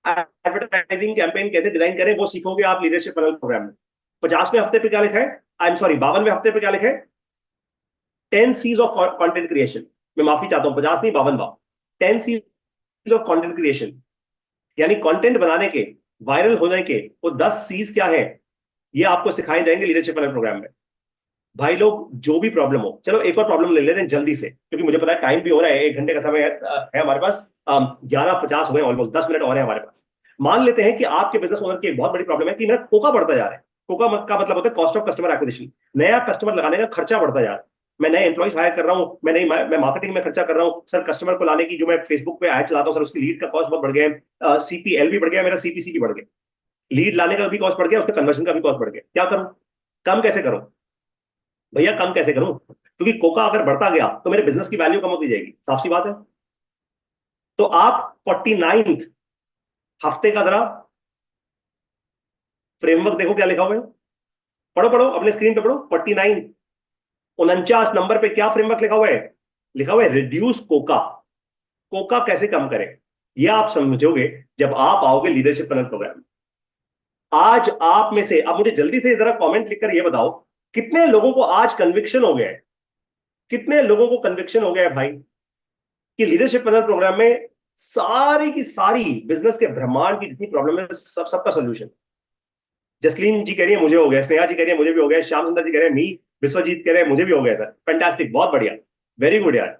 [SPEAKER 1] एडवर्टाइजिंग कैंपेन कैसे डिजाइन करें वो सीखोगे आप लीडरशिप पैनल प्रोग्राम में। 50वें हफ्ते पे क्या लिखा है, आई एम सॉरी 52वें हफ्ते पे क्या लिखा है, 10 सीज ऑफ कंटेंट क्रिएशन। मैं माफी चाहता हूं, 50 नहीं 52वां। 10 सीज ऑफ कंटेंट क्रिएशन, यानी कंटेंट बनाने के, वायरल होने के वो 10 सीज क्या है, ये आपको सिखाए जाएंगे लीडरशिप पैनल प्रोग्राम में। भाई लोग जो भी प्रॉब्लम हो, चलो एक और प्रॉब्लम ले लेते हैं जल्दी से, क्योंकि मुझे पता है टाइम भी हो रहा है, 1 घंटे का समय है हमारे पास। 11:50 हुए, ऑलमोस्ट 10 मिनट और है हमारे पास। मान लेते हैं कि आपके बिजनेस ओनर की एक बहुत बड़ी प्रॉब्लम है कि मेरा कोका बढ़ता जा रहा है। कोका का मतलब होता है कॉस्ट ऑफ कस्टमर एक्विजिशन। नया कस्टमर लगाने का खर्चा बढ़ता जा रहा है। मैं नए एम्प्लॉइज हायर कर रहा हूं, मैं मार्केटिंग में खर्चा कर रहा हूं सर, कस्टमर को लाने की जो मैं फेसबुक पे ऐड चलाता हूं सर, उसकी लीड का कॉस्ट बहुत बढ़ गया है, सीपीएल भी बढ़ गया, मेरा सीपीसी भी बढ़ गया, लीड लाने का भी कॉस्ट बढ़ गया, उसका कन्वर्जन का भी कॉस्ट बढ़ गया। क्या करूं? कम कैसे करूं भैया, कम कैसे करूं? क्योंकि कोका अगर बढ़ता गया तो मेरे बिजनेस की वैल्यू कम होती जाएगी, साफ सी बात है। तो आप 49th हफ्ते का जरा फ्रेमवर्क देखो क्या लिखा हुआ है। पढ़ो पढ़ो, अपने स्क्रीन पे पढ़ो। 49, 49 नंबर पे क्या फ्रेमवर्क लिखा हुआ है? लिखा हुआ है रिड्यूस कोका। कोका कैसे कम करें, यह आप समझोगे जब आप आओगे लीडरशिप पैनल प्रोग्राम। आज आप में से, अब मुझे जल्दी से जरा कमेंट लिखकर यह बताओ, कितने लोगों को आज कन्विक्शन हो गया है, कितने लोगों को कन्विक्शन हो गया है भाई, कि लीडरशिप पैनल प्रोग्राम में सारी की सारी बिजनेस के ब्रह्मांड की जितनी प्रॉब्लम है, सबका सॉल्यूशन। जसलीन जी कह रही है मुझे हो गया, स्नेहा जी कह रही है मुझे भी हो गया, श्याम सुंदर जी कह रहे हैं मी, विश्वजीत कह रहे हैं मुझे भी हो गया सर, फैंटास्टिक, बहुत बढ़िया, वेरी गुड यार,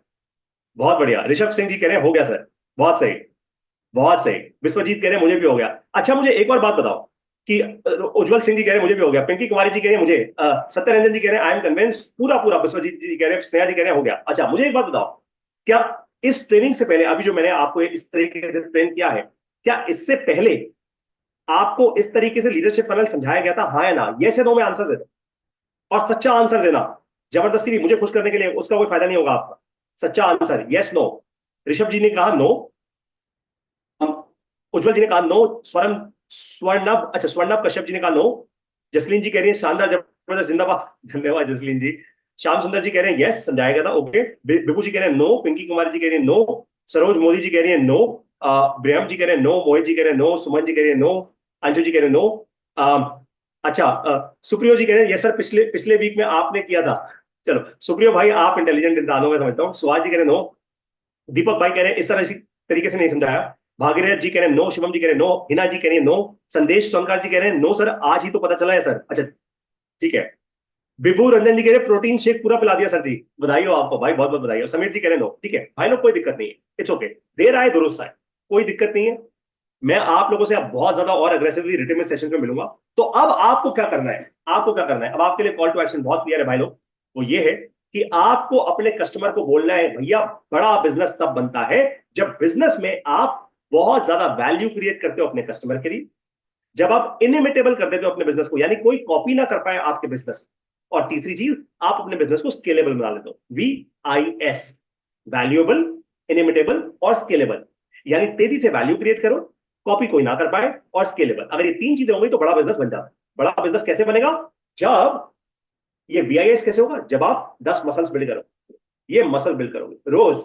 [SPEAKER 1] बहुत बढ़िया। ऋषभ सिंह जी कह रहे हैं हो गया सर, बहुत सही, बहुत सही। विश्वजीत कह रहे हैं मुझे भी हो गया। अच्छा मुझे एक और बात बताओ कि उज्जवल सिंह जी कह रहे हैं मुझे भी हो गया, पिंकी कुमारी जी कह रहे हैं मुझे, सत्यरंजन जी कह रहे हैं आई एम कन्विंस, पूरा पूरा, विश्वजीत जी कह रहे हैं, स्नेहा जी कह रहे हैं हो गया। अच्छा मुझे एक बात बताओ, क्या इस ट्रेनिंग से पहले, अभी जो मैंने आपको इस तरीके से ट्रेन किया है, क्या इससे पहले आपको इस तरीके से लीडरशिप पैनल समझाया गया था, हाँ या ना? यस या नो में आंसर दे दो, और सच्चा आंसर देना। जबरदस्ती भी मुझे खुश करने के लिए उसका कोई फायदा नहीं होगा आपका। सच्चा आंसर यस नो। ऋषभ जी ने कहा नो, उज्जवल जी ने कहा नो, स्वर्णव, अच्छा स्वर्णव कश्यप जी ने कहा नो, जसलीन जी कह रही है शानदार जबरदस्त जिंदाबाद, धन्यवाद जसलीन जी। श्याम सुंदर जी कह रहे हैं यस समझाया गया था, ओके। विभू जी कह रहे हैं नो, पिंकी कुमारी जी कह रही है नो, सरोज मोदी जी कह रही है नो, ब्रह्म जी कह रहे हैं नो, मोहित जी कह रहे हैं नो, सुमन जी कह रही है नो, अंशु जी कह रहे हैं नो। अच्छा सुप्रियो जी कह रहे हैं यस सर, पिछले पिछले वीक में आपने किया था। चलो सुप्रियो भाई आप इंटेलिजेंट इंसान हो मैं समझता हूँ। सुभाष जी कह रहे हैं नो, दीपक भाई कह रहे हैं इस तरह इसी तरीके से नहीं समझाया। भागीरथ जी कह रहे हैं नो, शिवम जी कह रहे हैं नो, हिना जी कह रही है नो, संदेश सोनकार जी कह रहे हैं नो सर, आज ही तो पता चला है सर। अच्छा ठीक है। विभू रंजन जी कह रहे हैं प्रोटीन शेक पूरा पिला दिया सर जी, बधाई हो आपको भाई, बहुत बहुत बधाई हो। समीर जी कह रहे हैं नो, ठीक है भाई लोग कोई दिक्कत नहीं है, इट्स ओके, देर आए दुरुस्त आए, कोई दिक्कत नहीं है। मैं आप लोगों से अब बहुत ज्यादा और अग्रेसिवली रिटर्न में सेशन में मिलूंगा। तो अब आपको क्या करना है, आपको क्या करना है, अब आपके लिए कॉल टू एक्शन बहुत क्लियर है भाई लोग, वो ये है कि आपको अपने कस्टमर को बोलना है भैया बड़ा बिजनेस तब बनता है जब बिजनेस में आप बहुत ज्यादा वैल्यू क्रिएट करते हो अपने कस्टमर के लिए, जब आप इनिमिटेबल कर देते हो अपने बिजनेस को, यानी कोई कॉपी ना कर पाए आपके बिजनेस। और तीसरी चीज, आप अपने बिजनेस को स्केलेबल बना लेते हो। VIS, वैल्यूएबल, इनिमिटेबल और स्केलेबल। यानी तेजी से वैल्यू क्रिएट करो, कॉपी कोई ना कर पाए, और स्केलेबल। अगर ये तीन चीजें होंगी तो बड़ा बिजनेस बन जाता है। बड़ा बिजनेस कैसे बनेगा? जब ये VIS कैसे होगा? जब आप 10 मसल्स बिल्ड करो, ये मसल बिल्ड करोगे रोज,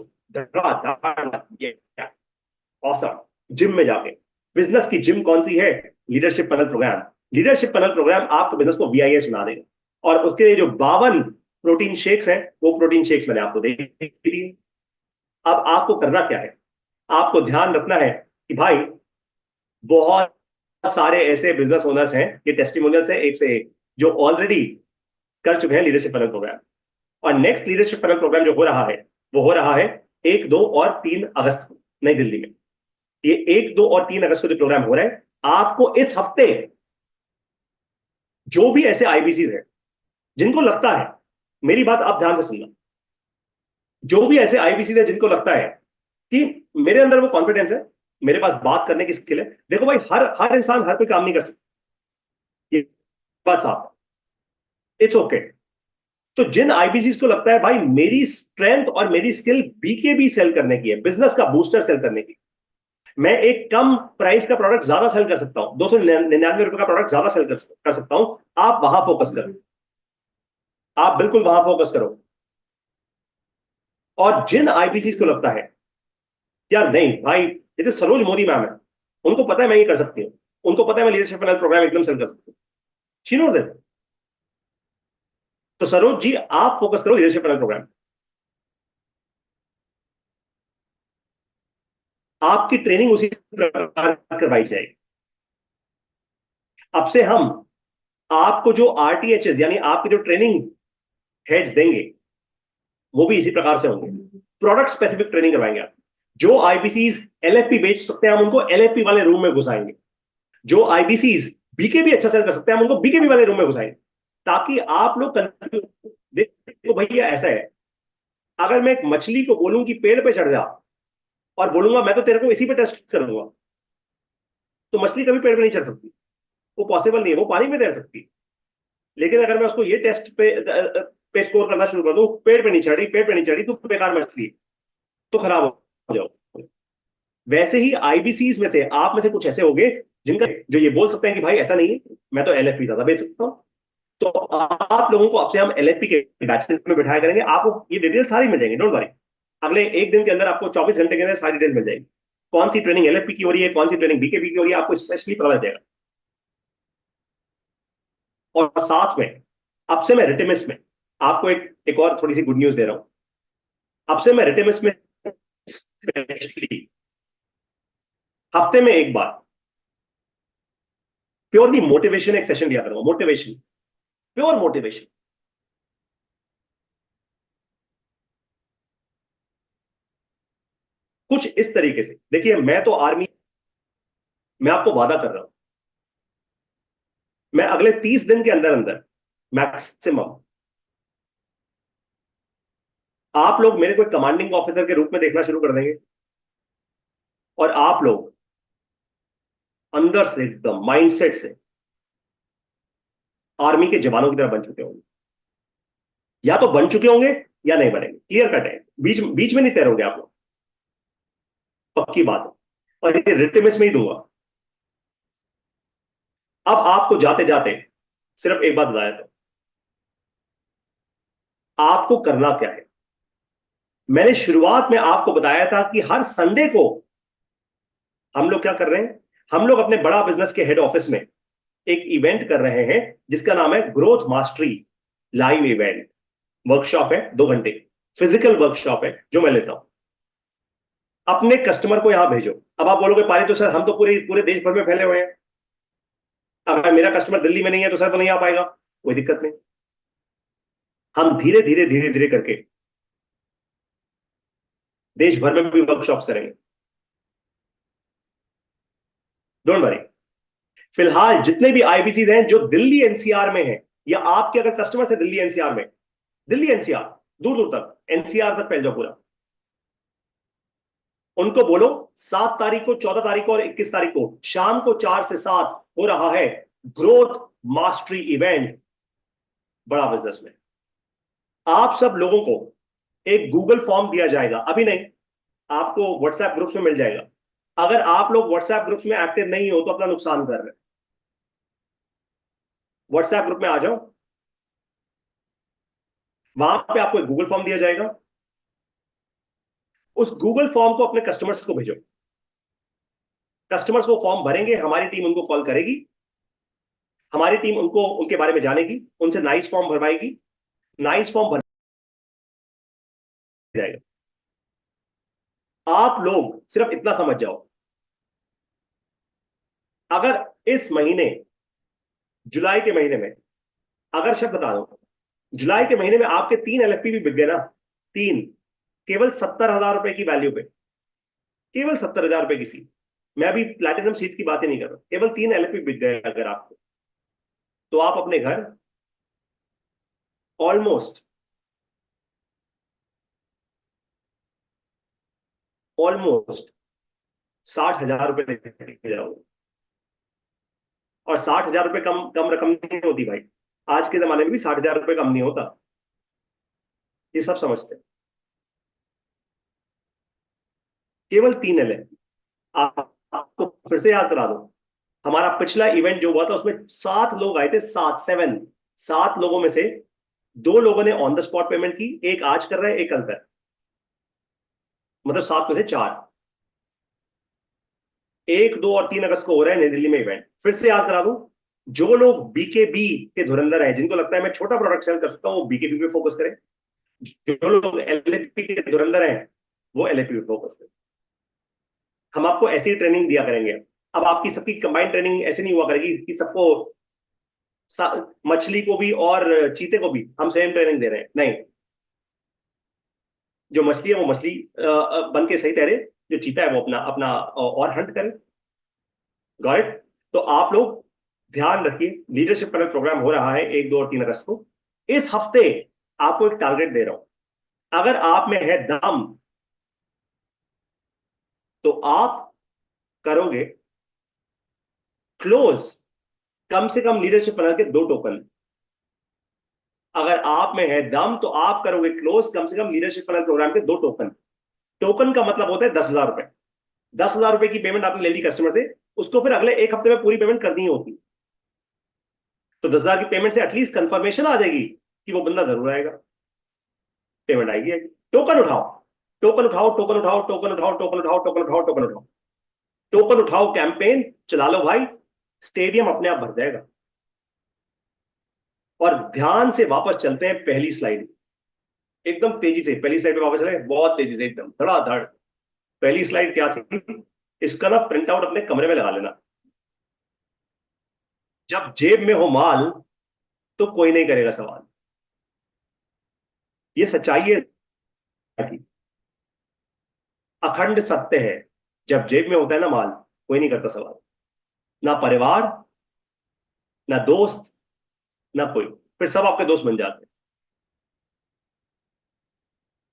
[SPEAKER 1] ऑसम। जिम में जाके, बिजनेस की जिम कौन सी है? Leadership funnel program. Leadership funnel program आपको बिजनेस को VIS बना देगा। और उसके लिए जो 52 प्रोटीन शेक्स हैं, वो प्रोटीन शेक्स मैंने आपको दे दिए। अब आपको करना क्या है? आपको ध्यान रखना है कि भाई बहुत सारे ऐसे बिजनेस ओनर्स हैं, ये टेस्टिमोनियल्स हैं एक से एक, जो ऑलरेडी कर चुके हैं लीडरशिप फनल प्रोग्राम। और नेक्स्ट लीडरशिप फनल प्रोग्राम जो हो रहा है, वो हो रहा है 1, 2 और 3 अगस्त को नई दिल्ली में। ये 1, 2 और 3 अगस्त को जो प्रोग्राम हो रहा है, आपको इस हफ्ते जो भी ऐसे IBCs हैं जिनको लगता है, मेरी बात आप ध्यान से सुनना, जो भी ऐसे IBCs है जिनको लगता है कि मेरे अंदर वो कॉन्फिडेंस है, मेरे पास बात करने की स्किल है। देखो भाई, हर इंसान हर कोई काम नहीं कर सकता, ये बात साफ है। It's okay. तो जिन IBCs को लगता है भाई मेरी स्ट्रेंथ और मेरी स्किल BKB सेल करने की है, बिजनेस का बूस्टर सेल करने की, मैं एक कम प्राइस का प्रोडक्ट ज्यादा सेल कर सकता हूं, 299 रुपए का प्रोडक्ट ज्यादा सेल कर सकता हूं, आप वहां फोकस करो। आप बिल्कुल वहां फोकस करो। और जिन IBCs को लगता है यार नहीं भाई, जैसे सरोज मोदी मैम है, उनको पता है मैं ये कर सकती हूँ, उनको पता है मैं लीडरशिप फाइनल प्रोग्राम एकदम सेल कर सकती हूँ, शी नोज इट। तो सरोज जी, आप फोकस करो लीडरशिप फाइनल प्रोग्राम। आपकी ट्रेनिंग उसी प्रकार करवाई जाएगी। अब से हम आपको जो RTHs यानी आपके जो ट्रेनिंग हेड्स देंगे, वो भी इसी प्रकार से होंगे। प्रोडक्ट स्पेसिफिक ट्रेनिंग करवाएंगे आप। जो IBCs LFP बेच सकते हैं, हम उनको LFP वाले रूम में घुसाएंगे। जो IBCs BKB अच्छा सेल कर सकते हैं, हम उनको BKB वाले रूम में घुसाएंगे, ताकि आप लोग देखो भैया ऐसा है, अगर मैं एक मछली को बोलूं कि पेड़ पे चढ़ जा और बोलूंगा मैं तो तेरे को इसी पे टेस्ट करूंगा, तो मछली कभी पेड़ पे नहीं चढ़ सकती, वो पॉसिबल नहीं है, वो पानी में तैर सकती है। लेकिन अगर मैं उसको ये टेस्ट पे स्कोर करना शुरू कर दूं, पेड़ पे नहीं चढ़ी, पेड़ पे नहीं चढ़ी, तो बेकार मछली, तो खराब हो जाओ। वैसे ही IBCs में से आप में से कुछ ऐसे होंगे जिनका जो ये बोल सकते हैं कि भाई ऐसा नहीं है, मैं तो LFP ज्यादा बेच सकता हूं। तो आप लोगों को अब से हम LFP के बैचेस में बिठाया करेंगे, आपको ये डिटेल सारी मिल जाएंगी, डोंट वरी। अगले एक दिन के अंदर आपको 24 घंटे के अंदर सारी डिटेल मिल जाएगी, कौन सी ट्रेनिंग LFP की हो रही है, कौन सी ट्रेनिंग BKB की हो रही है, आपको स्पेशली पता लग जाएगा। और साथ में अब से मैं रिटेमिस में आपको एक और थोड़ी सी गुड न्यूज दे रहा हूं। अब से मैं रिटेमिस में स्पेशली हफ्ते में एक बार प्योरली मोटिवेशन एक सेशन लिया करूंगा, मोटिवेशन, प्योर मोटिवेशन। कुछ इस तरीके से, देखिए मैं तो आर्मी, मैं आपको वादा कर रहा हूं, मैं अगले 30 दिन के अंदर अंदर मैक्सिमम आप लोग मेरे को एक कमांडिंग ऑफिसर के रूप में देखना शुरू कर देंगे, और आप लोग अंदर से एकदम माइंडसेट से आर्मी के जवानों की तरह बन चुके होंगे, या तो बन चुके होंगे या नहीं बनेंगे, क्लियर कट है, बीच बीच में नहीं तैरोगे आप लोग, पक्की बात है। और ये रिटेमिस में ही दूंगा। अब आपको जाते जाते सिर्फ एक बात बताया था, आपको करना क्या है। मैंने शुरुआत में आपको बताया था कि हर संडे को हम लोग क्या कर रहे हैं, हम लोग अपने बड़ा बिजनेस के हेड ऑफिस में एक इवेंट कर रहे हैं जिसका नाम है growth mastery live event. Workshop है 2 घंटे, फिजिकल वर्कशॉप है जो मैं लेता हूं। अपने कस्टमर को यहां भेजो। अब आप बोलोगे पारी तो सर हम तो पूरे पूरे देश भर में फैले हुए हैं, अगर मेरा कस्टमर दिल्ली में नहीं है तो सर वो नहीं आ पाएगा। कोई दिक्कत नहीं, हम धीरे धीरे धीरे धीरे करके देश भर में भी वर्कशॉप्स करेंगे, डोंट वरी। फिलहाल जितने भी IBCs हैं जो दिल्ली NCR में हैं, या आपके अगर कस्टमर है दिल्ली NCR में, दिल्ली NCR दूर दूर तक, NCR तक फैल जाओ पूरा, उनको बोलो 7 तारीख को, 14 तारीख को और 21 तारीख को शाम को 4 से 7 हो रहा है ग्रोथ मास्टरी इवेंट। बड़ा बिजनेस में आप सब लोगों को एक गूगल फॉर्म दिया जाएगा, अभी नहीं, आपको व्हाट्सएप ग्रुप्स में मिल जाएगा। अगर आप लोग व्हाट्सएप ग्रुप्स में एक्टिव नहीं हो तो अपना नुकसान कर रहे हैं। व्हाट्सएप ग्रुप में आ जाओ, वहां पे आपको एक गूगल फॉर्म दिया जाएगा, उस गूगल फॉर्म को अपने कस्टमर्स को भेजो। कस्टमर्स वो फॉर्म भरेंगे, हमारी टीम उनको कॉल करेगी, हमारी टीम उनको उनके बारे में जानेगी, उनसे नाइस फॉर्म भरवाएगी, नाइस फॉर्म भर जाएगा। आप लोग सिर्फ इतना समझ जाओ, अगर इस महीने, जुलाई के महीने में, अगर शब्द बता दो, जुलाई के महीने में आपके 3 एलएफपी भी बिक गए ना, 3, केवल 70,000 रुपए की वैल्यू पे, केवल 70,000 रुपए की सीट, मैं अभी प्लैटिनम सीट की बात ही नहीं कर रहा, केवल 3 एलएफपी बिक गए अगर आपको, तो आप अपने घर ऑलमोस्ट ऑलमोस्ट 60,000 रुपए लेके जाओगे। और 60,000 रुपए कम कम रकम नहीं होती भाई, आज के जमाने में भी 60,000 रुपए कम नहीं होता, ये सब समझते हैं। केवल 3 एल है। आपको फिर से याद करा दो, हमारा पिछला इवेंट जो हुआ था उसमें 7 लोग आए थे, 7 लोगों में से 2 लोगों ने ऑन द स्पॉट पेमेंट की, एक आज कर रहा है, एक कल कर, मतलब 7 में से 4। 1, 2 और 3 अगस्त को हो रहा है नई दिल्ली में इवेंट। फिर से याद करा दूं, जो लोग बीकेबी के धुरंधर हैं, जिनको लगता है मैं छोटा प्रोडक्ट सेल कर सकता हूं, वो बीकेबी पे फोकस करें। जो लोग एलएपी के धुरंधर हैं वो एलएपी पे फोकस करें। हम आपको ऐसी ट्रेनिंग दिया करेंगे। अब आपकी सबकी कंबाइंड ट्रेनिंग ऐसे नहीं हुआ करेगी कि सबको, मछली को भी और चीते को भी हम सेम ट्रेनिंग दे रहे हैं, नहीं। जो मछली है वो मछली बन के सही तैरे, जो चीता है वो अपना अपना और हंट करे। Got it? तो आप लोग ध्यान रखिए, लीडरशिप पैनल प्रोग्राम हो रहा है 1, 2 और 3 अगस्त को। इस हफ्ते आपको एक टारगेट दे रहा हूं, अगर आप में है दम तो आप करोगे क्लोज कम से कम लीडरशिप पैनल के 2 टोकन। अगर आप में है दम तो आप करोगे क्लोज कम से कम लीडरशिप पैनल प्रोग्राम के 2 टोकन। टोकन का मतलब होता है 10,000 रुपए। 10,000 रुपए की पेमेंट आपने ले ली कस्टमर से, उसको फिर अगले 1 हफ्ते में पूरी पेमेंट करनी होती, तो 10,000 की पेमेंट से एटलीस्ट कंफर्मेशन आ जाएगी कि वो बंदा जरूर आएगा, पेमेंट आएगी। टोकन उठाओ, टोकन उठाओ, टोकन उठाओ, टोकन उठाओ, टोकन उठाओ, टोकन उठाओ, टोकन उठाओ, टोकन उठाओ, कैंपेन चला लो भाई, स्टेडियम अपने आप भर जाएगा। और ध्यान से वापस चलते हैं पहली स्लाइड, एकदम तेजी से पहली स्लाइड पे वापस चले, बहुत तेजी से, एकदम धड़ाधड़। पहली स्लाइड क्या थी, इसका ना प्रिंट आउट अपने कमरे में लगा लेना। जब जेब में हो माल तो कोई नहीं करेगा सवाल, ये सच्चाई है कि अखंड सत्य है। जब जेब में होता है ना माल, कोई नहीं करता सवाल, ना परिवार, ना दोस्त, ना कोई, फिर सब आपके दोस्त बन जाते हैं।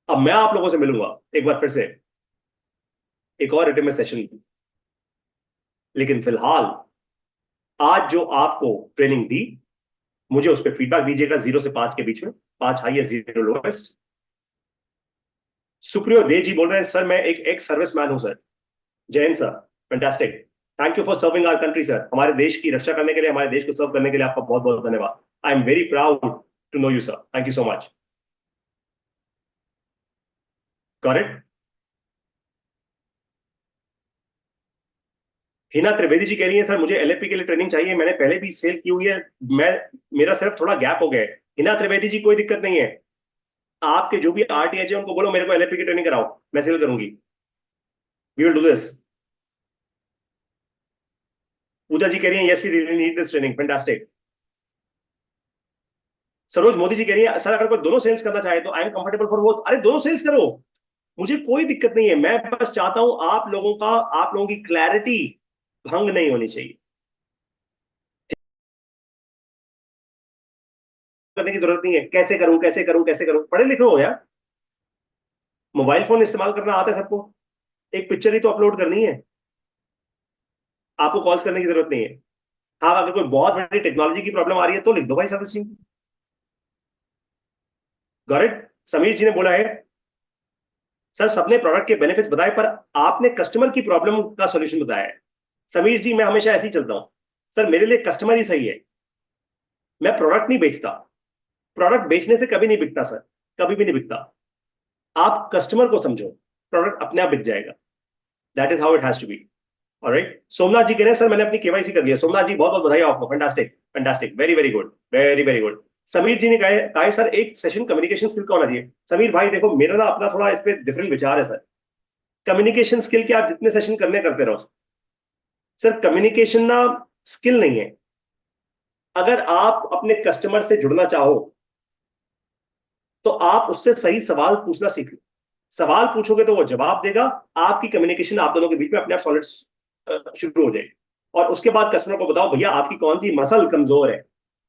[SPEAKER 1] अब मैं आप लोगों से मिलूंगा एक बार फिर से, एक और रिटर्न में सेशन, लेकिन फिलहाल आज जो आपको ट्रेनिंग दी, मुझे उस पर फीडबैक दीजिएगा 0 से 5 के बीच में, 5 हाईएस्ट 0 लोएस्ट। सुप्रियो दे जी बोल रहे हैं, सर मैं एक एक्स सर्विस मैन हूं सर। जय हिंद sir, fantastic, thank you for serving our country sir. हमारे देश की रक्षा करने के लिए, हमारे देश को सर्व करने के लिए आपका बहुत बहुत धन्यवाद। I am very proud to know you sir, thank you so much. Got it? Hina Trivedi ji कह रही है सर मुझे एलएपी के लिए ट्रेनिंग चाहिए, मैंने पहले भी सेल की हुई है, मैं, मेरा सिर्फ थोड़ा गैप हो गया है। हिना त्रिवेदी जी कोई दिक्कत नहीं है, आपके जो भी आरटीएच है उनको बोलो मेरे को एलएपी की ट्रेनिंग कराओ, मैं सेल करूंगी, we will do this. Pooja ji कह रही है yes we really need this training, fantastic. Saroj Modi ji कह रही है सर अगर कोई दोनों सेल्स करना चाहे तो I am comfortable for both. अरे दोनों सेल्स करो, मुझे कोई दिक्कत नहीं है, मैं बस चाहता हूं आप लोगों की क्लैरिटी भंग नहीं होनी चाहिए, करने की जरूरत नहीं है कैसे करूं कैसे करूं कैसे करूं, पढ़े लिखे हो यार, मोबाइल फोन इस्तेमाल करना आता है सबको, एक पिक्चर ही तो अपलोड करनी है, आपको कॉल्स करने की जरूरत नहीं है। हाँ अगर कोई बहुत बड़ी टेक्नोलॉजी की प्रॉब्लम आ रही है तो लिख दो भाई servicing, got it? Sameer ji ने बोला है सर सबने प्रोडक्ट के बेनिफिट्स बताए पर आपने कस्टमर की प्रॉब्लम का सॉल्यूशन बताया है। समीर जी मैं हमेशा ऐसे ही चलता हूं सर, मेरे लिए कस्टमर ही सही है, मैं प्रोडक्ट नहीं बेचता। प्रोडक्ट बेचने से कभी नहीं बिकता सर, कभी भी नहीं बिकता। आप कस्टमर को समझो, प्रोडक्ट अपने आप बिक जाएगा। That is how it has to be. Alright, Somnath ji कह रहे हैं सर मैंने अपनी केवाईसी कर लिया। सोमनाथ जी बहुत बहुत बधाई आपको, fantastic fantastic, very very good, very very good. Sameer ji ने कहा है सर एक सेशन कम्युनिकेशन स्किल का होना चाहिए। समीर भाई देखो मेरा ना अपना थोड़ा इस पे डिफरेंट विचार है सर। कम्युनिकेशन स्किल के आप जितने सेशन करने करते रहो सर, कम्युनिकेशन ना स्किल नहीं है। अगर आप अपने कस्टमर से जुड़ना चाहो तो आप उससे सही सवाल पूछना सीख लो। सवाल पूछोगे तो वो जवाब देगा, आपकी कम्युनिकेशन आप दोनों के बीच में अपने आप सॉलिड शुरू हो जाएगी। और उसके बाद कस्टमर को बताओ भैया आपकी कौन सी मसल कमजोर है,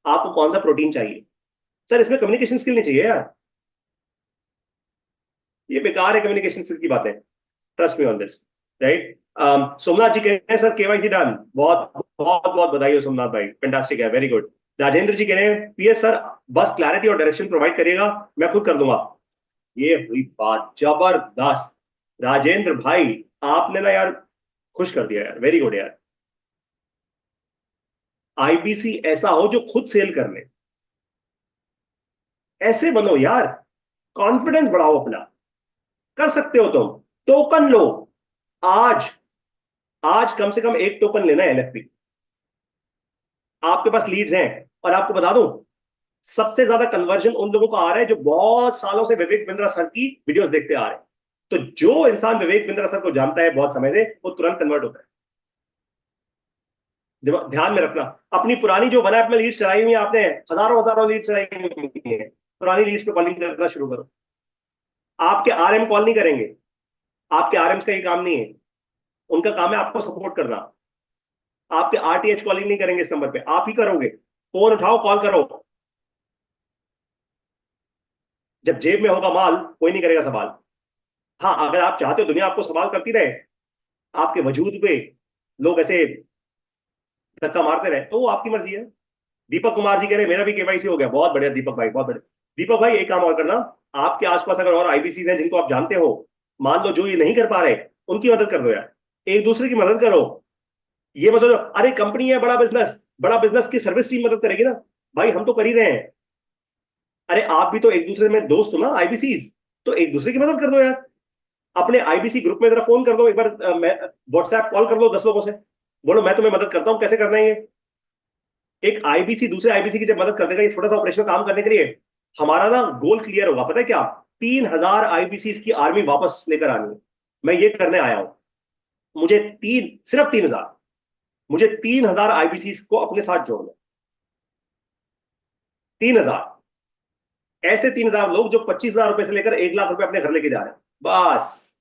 [SPEAKER 1] आपको कौन सा प्रोटीन चाहिए। सर इसमें कम्युनिकेशन स्किल नहीं चाहिए यार, ये बेकार है कम्युनिकेशन स्किल की बातें। Trust me on this, right? Somnath ji कह रहे हैं सर केवाईसी डन, बहुत बहुत बहुत बधाई हो सोमनाथ भाई, फैंटास्टिक है, वेरी गुड। राजेंद्र जी कह रहे हैं पीएस सर बस क्लैरिटी और डायरेक्शन प्रोवाइड करिएगा, मैं खुद कर दूंगा। ये हुई बात, जबरदस्त। राजेंद्र भाई आपने ना यार खुश कर दिया यार, वेरी गुड यार। आईबीसी ऐसा हो जो खुद सेल कर ले, ऐसे बनो यार, कॉन्फिडेंस बढ़ाओ अपना, कर सकते हो तुम। टोकन लो, आज आज कम से कम एक टोकन लेना है एलएफपी। आपके पास लीड्स हैं, और आपको बता दूं सबसे ज्यादा कन्वर्जन उन लोगों का आ रहा है जो बहुत सालों से विवेक बिंद्रा सर की वीडियोस देखते आ रहे हैं। तो जो इंसान विवेक बिंद्रा सर को जानता है बहुत समय से, वो तुरंत कन्वर्ट होता है। ध्यान में रखना, अपनी पुरानी जो वन ऐप में लीड चलाई हुई है आपने, हजारों हजारों लीड चलाई हुई है, पुरानी लीड्स पे कॉलिंग करना शुरू करो। आपके आरएम कॉल नहीं करेंगे, आपके आरएम्स का ये काम नहीं है, उनका काम है आपको सपोर्ट करना। आपके आरटीएच कॉलिंग नहीं करेंगे इस नंबर पे, आप ही करोगे। फोन उठाओ, कॉल करो। जब जेब में होगा माल कोई नहीं करेगा सवाल। हाँ अगर आप चाहते हो दुनिया आपको सवाल करती रहे, आपके वजूद पे लोग ऐसे धक्का मारते रहे, तो वो आपकी मर्जी है। दीपक कुमार जी कह रहे हैं मेरा भी केवाईसी हो गया, बहुत बढ़िया दीपक भाई, बहुत बढ़िया। दीपक भाई एक काम और करना, आपके आसपास अगर और आईबीसी हैं जिनको आप जानते हो, मान लो जो ये नहीं कर पा रहे, उनकी मदद कर दो यार, एक दूसरे की मदद करो। ये मदद, अरे कंपनी है बड़ा बिजनेस, बड़ा बिजनेस की सर्विस टीम मदद करेगी ना, भाई हम तो कर ही रहे हैं। अरे आप भी तो एक दूसरे में दोस्त हो ना आईबीसी, तो एक दूसरे की मदद कर दो यार। अपने आईबीसी ग्रुप में जरा फोन कर दो एक बार, व्हाट्सएप कॉल कर लो 10 लोगों से, बोलो मैं तुम्हें मदद करता हूं, कैसे करना है ये। एक आईबीसी दूसरे आईबीसी की जब मदद कर देगा, ये छोटा सा ऑपरेशन काम करने के लिए हमारा ना गोल क्लियर होगा। पता है क्या? 3,000 आईबीसी की आर्मी वापस लेकर आनी है, मैं ये करने आया हूं। मुझे सिर्फ 3,000, मुझे 3,000 आईबीसी को अपने साथ जोड़ना। 3,000 ऐसे 3,000 लोग जो 25,000 रुपए से लेकर 1 लाख रुपए अपने घर लेके जा रहे हैं, बस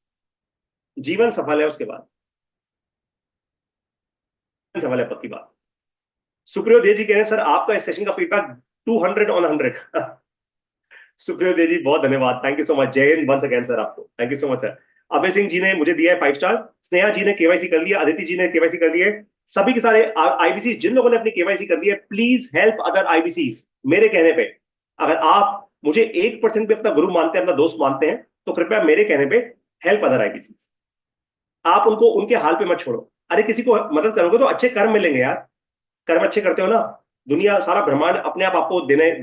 [SPEAKER 1] जीवन सफल है उसके बाद, सफल है पक्की बात। सुप्रियो दे जी कह रहे हैं सर आपका इस सेशन का फीडबैक 200 on 100। सुप्रियो दे जी बहुत धन्यवाद, thank you so much, Jai Hind once again sir, आपको thank you so much sir. Abhay Singh ji ने मुझे दिया है 5 स्टार, स्नेहा जी ने केवाईसी कर लिया, अदिति जी ने केवाईसी कर लिए, सभी के सारे आईबीसी जिन लोगों ने अपनी केवाईसी कर ली है, प्लीज हेल्प अदर आईबीसी। मेरे कहने पे अगर आप मुझे 1% भी अपना गुरु मानते हैं, अपना दोस्त मानते हैं, तो कृपया मेरे कहने पे हेल्प अदर आईबीसी। आप उनको उनके हाल पे मत छोड़ो। अरे किसी को मदद करोगे तो अच्छे कर्म मिलेंगे यार, कर्म अच्छे करते हो ना, दुनिया सारा ब्रह्मांड अपने आप आपको देने